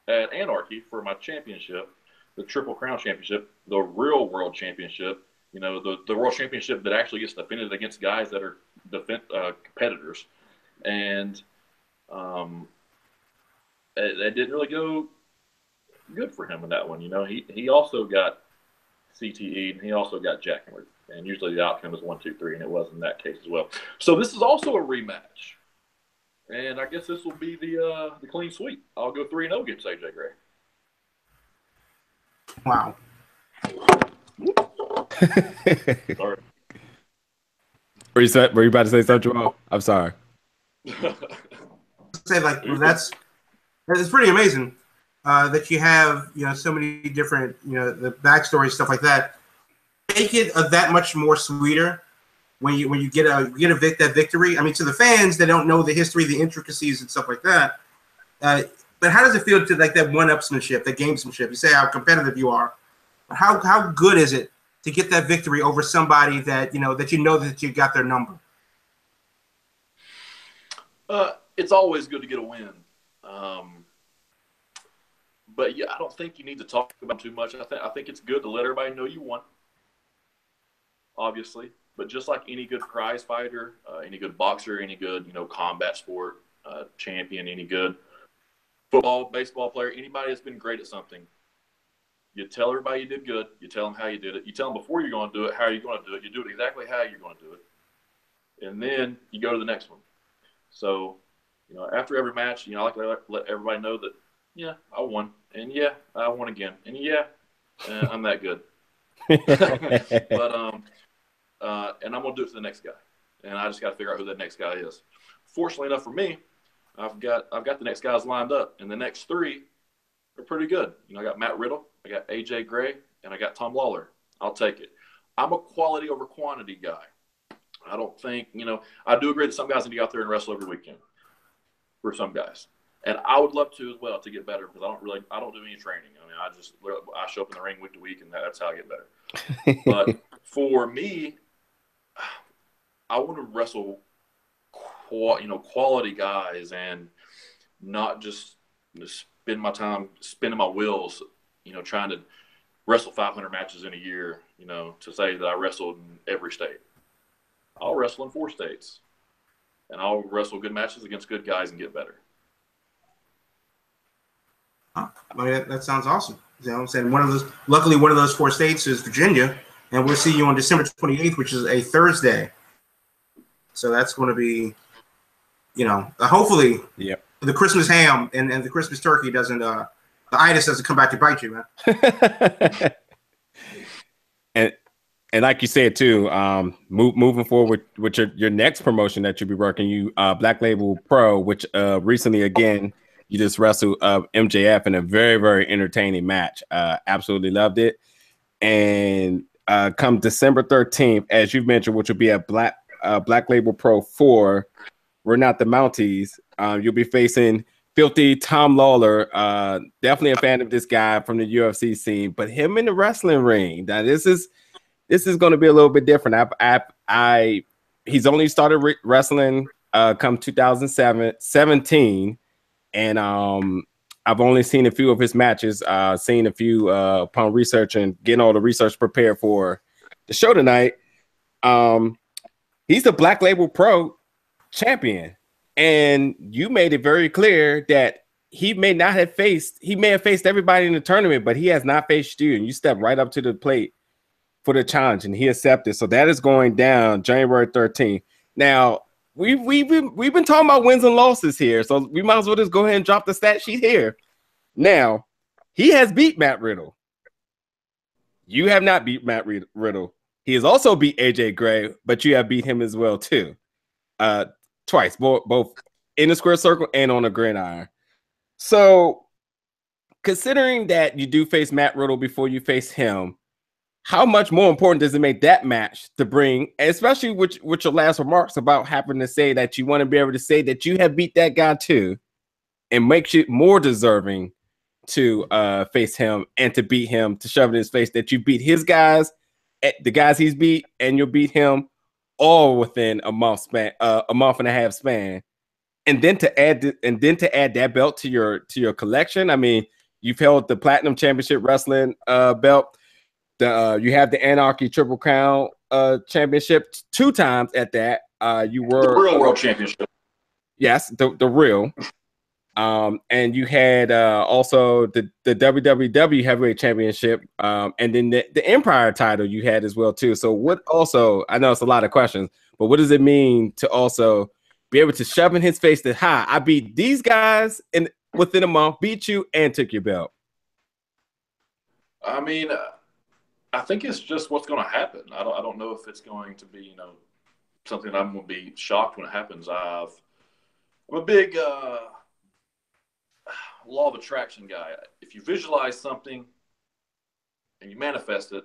at Anarchy for my championship, the Triple Crown Championship, the real world championship. The world championship that actually gets defended against guys that are competitors. And it didn't really go good for him in that one. He also got CTE and he also got jackhammered. And usually the outcome is 1, 2, 3, and it was in that case as well. So this is also a rematch. And I guess this will be the clean sweep. I'll go 3-0 against AJ Gray. Wow. Sorry. Were you about to say something, Joel? I'm sorry. It's pretty amazing that you have so many different the backstory stuff like that. Make it that much more sweeter when you get that victory. I mean, to the fans that don't know the history, the intricacies, and stuff like that. But how does it feel to like that one-upsmanship, that gamesmanship? You say how competitive you are. But how good is it to get that victory over somebody that that you got their number? It's always good to get a win. But yeah, I don't think you need to talk about too much. I think it's good to let everybody know you won, obviously. But just like any good prize fighter, any good boxer, any good combat sport champion, any good football, baseball player, anybody that's been great at something, you tell everybody you did good. You tell them how you did it. You tell them before you're going to do it, how you're going to do it. You do it exactly how you're going to do it. And then you go to the next one. So, after every match, I like to let everybody know that, yeah, I won. And yeah, I won again. And yeah, I'm that good. But, and I'm going to do it to the next guy. And I just got to figure out who that next guy is. Fortunately enough for me, I've got the next guys lined up, and the next three are pretty good. I got Matt Riddle, I got AJ Gray, and I got Tom Lawler. I'll take it. I'm a quality over quantity guy. I don't think, I do agree that some guys need to go out there and wrestle every weekend for some guys. And I would love to as well to get better because I don't do any training. I show up in the ring week to week, and that's how I get better. But for me, I want to wrestle quality guys and not just spend my time spinning my wheels, trying to wrestle 500 matches in a year, to say that I wrestled in every state. I'll wrestle in 4 states, and I'll wrestle good matches against good guys and get better. Huh. Well, that sounds awesome. You know what I'm saying? Luckily, one of those 4 states is Virginia, and we'll see you on December 28th, which is a Thursday. So that's going to be, hopefully, the Christmas ham and the Christmas turkey doesn't, the itis doesn't come back to bite you, man. And like you said too, moving forward with your next promotion that you'll be working, you Black Label Pro, which recently again you just wrestled MJF in a very, very entertaining match. Absolutely loved it. And come December 13th, as you've mentioned, which will be a Black Label Pro 4, We're Not the Mounties. You'll be facing Filthy Tom Lawler. Definitely a fan of this guy from the UFC scene, but him in the wrestling ring. Now this is going to be a little bit different. He's only started wrestling come 2017, and I've only seen a few of his matches. Seen a few upon research and getting all the research prepared for the show tonight. He's the Black Label Pro champion, and you made it very clear that he may have faced everybody in the tournament, but he has not faced you, and you stepped right up to the plate for the challenge, and he accepted. So that is going down January 13th. Now, we've been talking about wins and losses here, so we might as well just go ahead and drop the stat sheet here. Now, he has beat Matt Riddle. You have not beat Matt Riddle. He has also beat AJ Gray, but you have beat him as well too. Twice, both in the square circle and on a gridiron. So, considering that you do face Matt Riddle before you face him, how much more important does it make that match to bring, especially with your last remarks about having to say that you want to be able to say that you have beat that guy too, and makes you more deserving to face him and to beat him, to shove in his face that you beat his guys, the guys he's beat, and you'll beat him all within a month and a half span, and then to add that belt to your collection. I mean, you've held the Platinum Championship Wrestling belt. You have the Anarchy Triple Crown Championship 2 times at that. You were the real world championship. Yes, the real. And you had also the WWW Heavyweight Championship, and then the Empire title you had as well too. So what also, I know it's a lot of questions, but what does it mean to also be able to shove in his face that, hi, I beat these guys within a month, beat you, and took your belt? I mean, I think it's just what's going to happen. I don't know if it's going to be, something that I'm going to be shocked when it happens. I'm a big law of attraction guy. If you visualize something and you manifest it,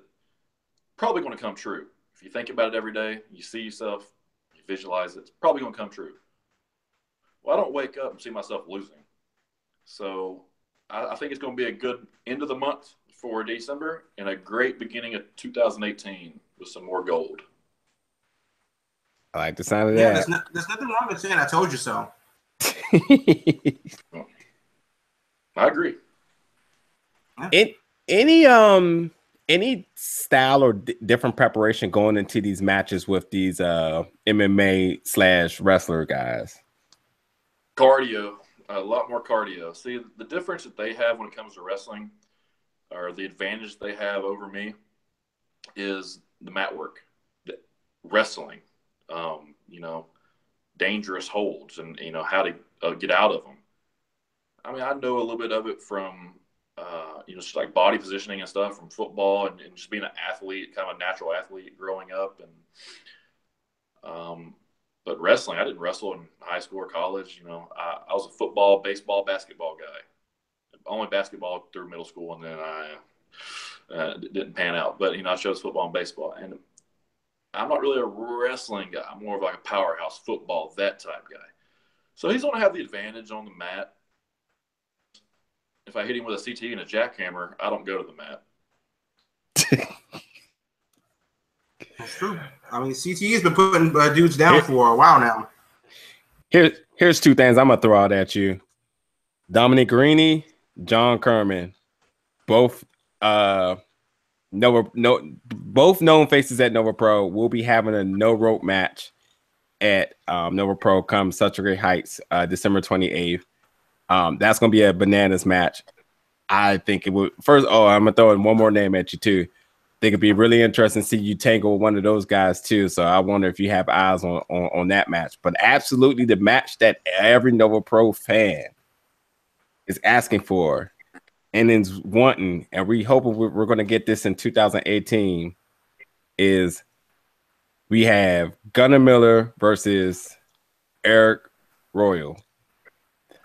probably going to come true. If you think about it every day, you see yourself, you visualize it, it's probably going to come true. Well, I don't wake up and see myself losing. So I think it's going to be a good end of the month for December and a great beginning of 2018 with some more gold. I like the sound of that. Yeah, there's nothing wrong with saying I told you so. I agree. Any style or different preparation going into these matches with these MMA / wrestler guys? Cardio, a lot more cardio. See, the difference that they have when it comes to wrestling, or the advantage they have over me, is the mat work, the wrestling, dangerous holds, and how to get out of them. I mean, I know a little bit of it from, just like body positioning and stuff from football and just being an athlete, kind of a natural athlete growing up. And But wrestling, I didn't wrestle in high school or college. You know, I was a football, baseball, basketball guy. Only basketball through middle school, and then I didn't pan out. But, you know, I chose football and baseball. And I'm not really a wrestling guy. I'm more of like a powerhouse football, that type guy. So he's going to have the advantage on the mat. If I hit him with a CTE and a jackhammer, I don't go to the mat. That's true. I mean, CTE has been putting dudes down for a while now. Here's two things I'm going to throw out at you. Dominic Garrini, John Kerman, both both known faces at Nova Pro, will be having a no rope match at Nova Pro come Such a Great Heights, December 28th. That's gonna be a bananas match. I think it would first. Oh, I'm gonna throw in one more name at you too. I think it'd be really interesting to see you tangle with one of those guys too. So I wonder if you have eyes on that match. But absolutely, the match that every Nova Pro fan is asking for and is wanting, and we hoping we're going to get this in 2018, is we have Gunnar Miller versus Eric Royal.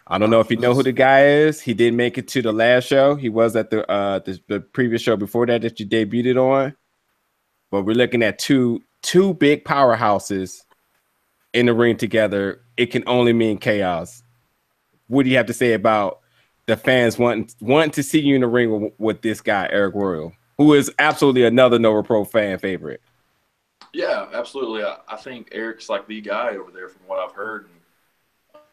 I don't know if you know who the guy is. He didn't make it to the last show. He was at the previous show before that you debuted on. But we're looking at two big powerhouses in the ring together. It can only mean chaos. What do you have to say about the fans wanting to see you in the ring with this guy, Eric Royal, who is absolutely another Nova Pro fan favorite? Yeah, absolutely. I think Eric's like the guy over there from what I've heard.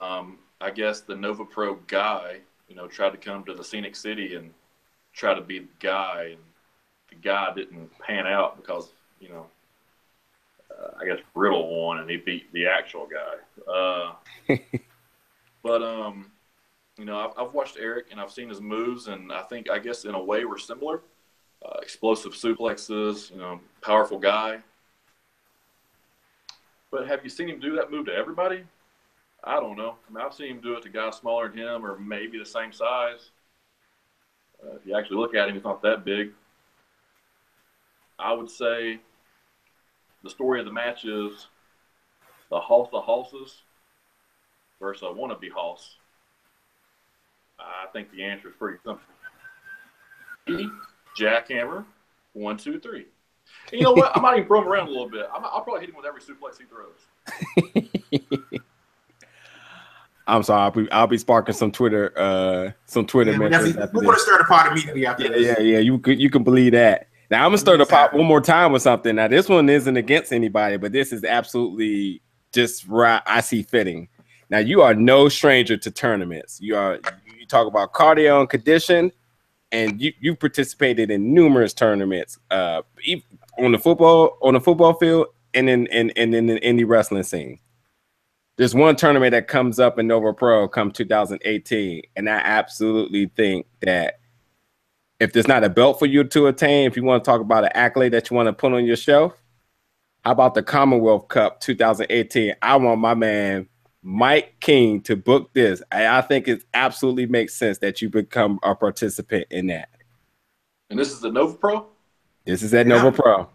And, I guess the Nova Pro guy, you know, tried to come to the Scenic City and try to be the guy, and the guy didn't pan out because, you know, I guess Riddle won and he beat the actual guy. But you know, I've watched Eric and I've seen his moves, and I guess in a way we're similar. Explosive suplexes, you know, powerful guy. But have you seen him do that move to everybody? I don't know. I mean, I've seen him do it to guys smaller than him or maybe the same size. If you actually look at him, he's not that big. I would say the story of the match is the Hoss of Hosses versus a wannabe Hoss. I think the answer is pretty simple. Jackhammer, 1, 2, 3. And you know what? I might even throw him around a little bit. I'll probably hit him with every suplex he throws. I'm sorry. I'll be sparking some Twitter mentions. We're going to start a pot immediately after this. Yeah. You can believe that. Now I'm gonna stir the pot one more time with something. Now this one isn't against anybody, but this is absolutely just right. I see fitting. Now you are no stranger to tournaments. You talk about cardio and condition, and you participated in numerous tournaments, on the football field, and in the indie wrestling scene. There's one tournament that comes up in Nova Pro come 2018, and I absolutely think that if there's not a belt for you to attain, if you want to talk about an accolade that you want to put on your shelf, how about the Commonwealth Cup 2018? I want my man Mike King to book this. I think it absolutely makes sense that you become a participant in that. And this is the Nova Pro? This is at Nova Pro.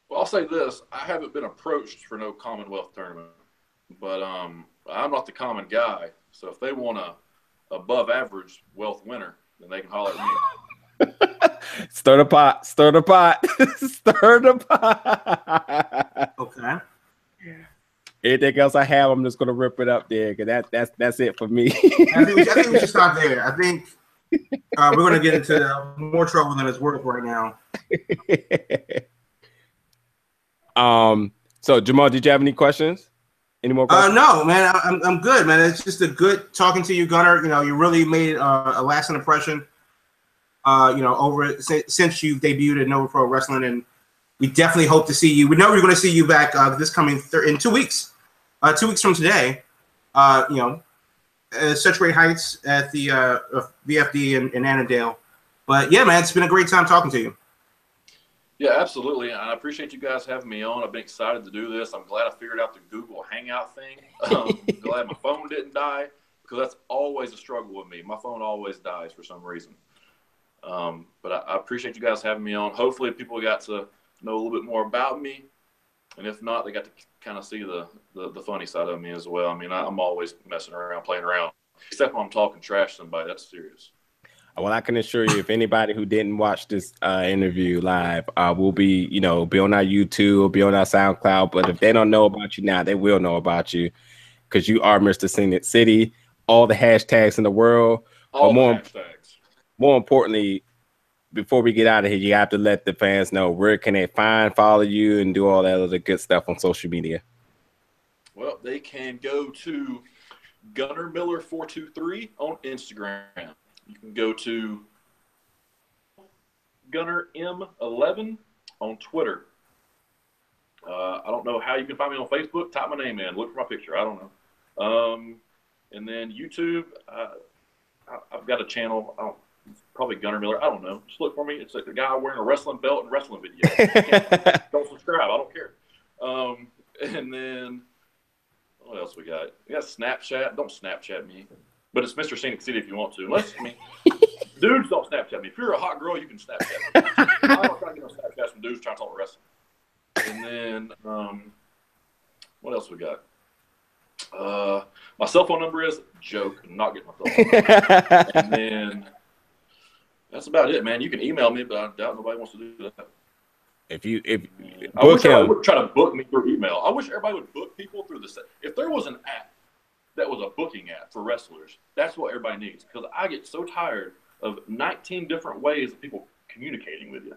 Well, I'll say this. I haven't been approached for no Commonwealth tournament. But I'm not the common guy. So if they want a above average wealth winner, then they can holler at me. Stir the pot. Stir the pot. Stir the pot. Okay. Anything else I have, I'm just gonna rip it up there because that's it for me. I think we should stop there. I think we're gonna get into more trouble than it's worth right now. So Jamal, did you have any questions? Any more questions? No, man. I'm good, man. It's just a good talking to you, Gunnar. You know, you really made a lasting impression. You know, over since you debuted at Nova Pro Wrestling, and we definitely hope to see you. We know we're going to see you back this coming in 2 weeks. 2 weeks from today. You know, Such Great Heights at the VFD in Annandale. But yeah, man, it's been a great time talking to you. Yeah, absolutely. I appreciate you guys having me on. I've been excited to do this. I'm glad I figured out the Google Hangout thing. I'm glad my phone didn't die, because that's always a struggle with me. My phone always dies for some reason. But I appreciate you guys having me on. Hopefully people got to know a little bit more about me. And if not, they got to kind of see the funny side of me as well. I mean, I'm always messing around, playing around, except when I'm talking trash to somebody. That's serious. Well, I can assure you, if anybody who didn't watch this interview live, will be, be on our YouTube, be on our SoundCloud. But if they don't know about you now, they will know about you because you are Mr. Scenic City. All the hashtags in the world. All the hashtags. More importantly, before we get out of here, you have to let the fans know where can they follow you, and do all that other good stuff on social media. Well, they can go to Gunnar Miller 423 on Instagram. You can go to Gunnar M11 on Twitter. I don't know how you can find me on Facebook. Type my name in. Look for my picture. I don't know. And then YouTube, I've got a channel. Probably Gunnar Miller. I don't know. Just look for me. It's like a guy wearing a wrestling belt and wrestling video. Don't subscribe. I don't care. And then what else we got? We got Snapchat. Don't Snapchat me. But it's Mr. Scenic City if you want to. Unless, dudes don't Snapchat me. If you're a hot girl, you can Snapchat me. I'm not trying to get no Snapchats from dudes trying to talk wrestling. And then, what else we got? My cell phone number is joke. I'm not getting my cell phone number. And then that's about it, man. You can email me, but I doubt nobody wants to do that. I wish everybody would try to book me through email. I wish everybody would book people through the. If there was an app that was a booking app for wrestlers, that's what everybody needs. Because I get so tired of 19 different ways of people communicating with you.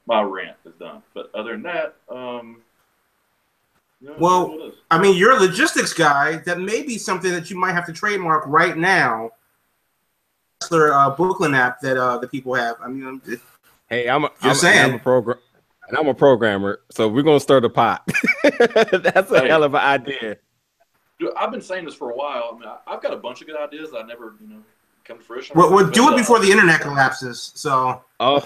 My rant is done. But other than that, well, I mean, you're a logistics guy. That may be something that you might have to trademark right now. Wrestler Brooklyn app that the people have. I mean, hey, I'm a programmer, so we're gonna stir the pot. That's a hell of an idea. Dude, I've been saying this for a while. I mean, I've got a bunch of good ideas that I never, come to fruition. We'll do it before the internet collapses. So. Oh.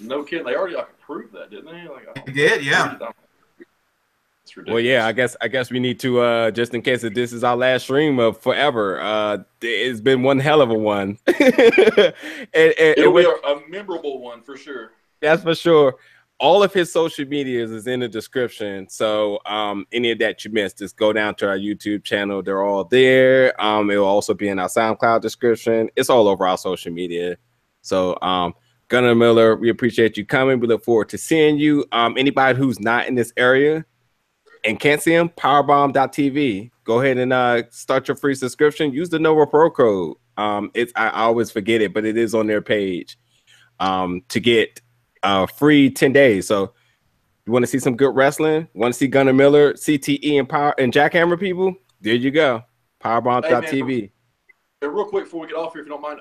No kidding. They already approved that, didn't they? They did, yeah. It's ridiculous. Well, yeah. I guess we need to just in case that this is our last stream of forever. It's been one hell of a one. It'll be a memorable one for sure. That's for sure. All of his social medias is in the description. So any of that you missed, just go down to our YouTube channel. They're all there. It will also be in our SoundCloud description. It's all over our social media. So Gunnar Miller, we appreciate you coming. We look forward to seeing you. Anybody who's not in this area and can't see him, powerbomb.tv. Go ahead and start your free subscription. Use the Nova Pro code. I always forget it, but it is on their page to get free 10 days. So you want to see some good wrestling? Want to see Gunnar Miller, CTE, and Jackhammer people? There you go. Powerbomb.tv. Hey, real quick before we get off here, if you don't mind,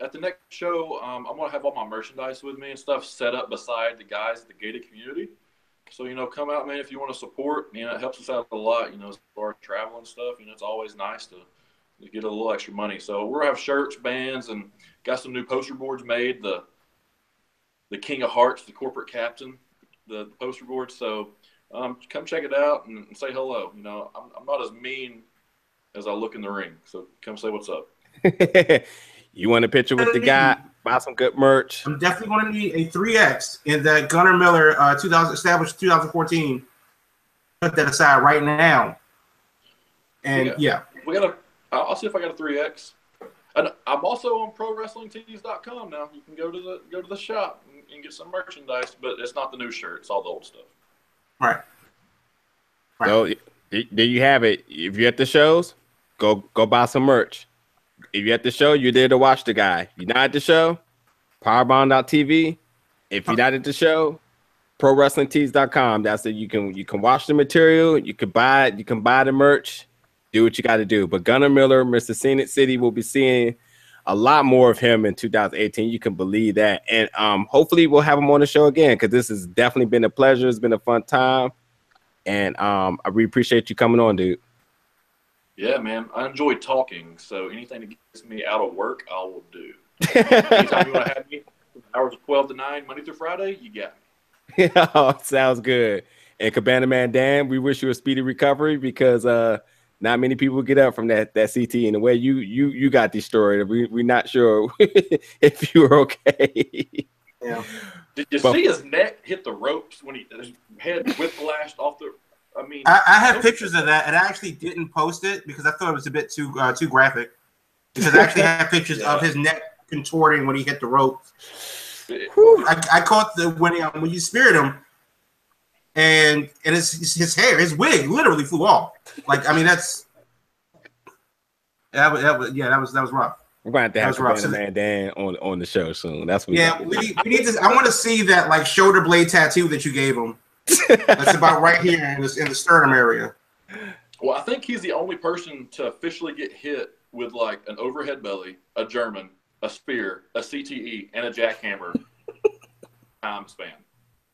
at the next show, I'm going to have all my merchandise with me and stuff set up beside the guys at the gated community. So, come out, man, if you want to support. It helps us out a lot, as far as travel and stuff. It's always nice to get a little extra money. So we're going to have shirts, bands, and got some new poster boards made. The King of Hearts, the corporate captain, the poster board. So come check it out and say hello. I'm not as mean as I look in the ring. So come say what's up. You want a picture with the guy? Buy some good merch. I'm definitely going to need a 3X in that Gunnar Miller established 2014. Put that aside right now. And yeah. I'll see if I got a 3X. And I'm also on ProWrestlingTees.com now. You can go to the shop and get some merchandise, but it's not the new shirt. It's all the old stuff. Right. So there you have it. If you're at the shows, go buy some merch. If you're at the show, you're there to watch the guy. You're not at the show, powerbomb.tv. If you're not at the show, ProWrestlingTees.com. That's it. You can watch the material. You can buy it. You can buy the merch. Do what you got to do. But Gunnar Miller, Mr. Scenic City, will be seeing a lot more of him in 2018. You can believe that. And hopefully we'll have him on the show again because this has definitely been a pleasure. It's been a fun time. And I really appreciate you coming on, dude. Yeah, man. I enjoy talking. So anything that gets me out of work, I will do. Anytime you want to have me, hours of 12 to 9, Monday through Friday, you got me. Oh, sounds good. And Cabana Man Dan, we wish you a speedy recovery because not many people get up from that CT. And the way you got destroyed, we're not sure if you were okay. Yeah. Did you see his neck hit the ropes when his head whiplashed off the? I mean, I have pictures of that, and I actually didn't post it because I thought it was a bit too graphic. Because I actually have pictures of his neck contorting when he hit the ropes. I caught when you speared him, and his hair, his wig, literally flew off. Like, I mean, that was rough. We're going to have Cabana Man Dan on the show soon. That's what we need to. I want to see that like shoulder blade tattoo that you gave him. That's about right here in the sternum area. Well, I think he's the only person to officially get hit with like an overhead belly, a German, a spear, a CTE, and a jackhammer time span.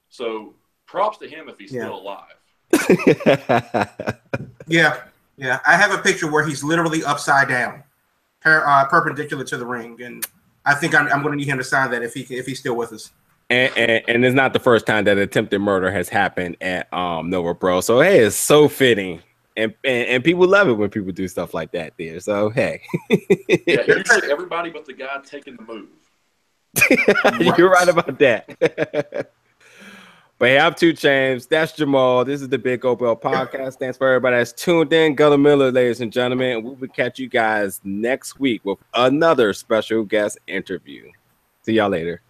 So props to him if he's still alive. Yeah. I have a picture where he's literally upside down, perpendicular to the ring, and I think I'm going to need him to sign that if he's still with us. And it's not the first time that attempted murder has happened at Nova Pro. So hey, it's so fitting. And people love it when people do stuff like that there. So hey. Yeah, usually everybody but the guy taking the move. You're right about that. But hey, I'm 2 Chainz. That's Jamal. This is the Big Opel Podcast. Thanks for everybody that's tuned in. Gunnar Miller, ladies and gentlemen. And we will catch you guys next week with another special guest interview. See y'all later.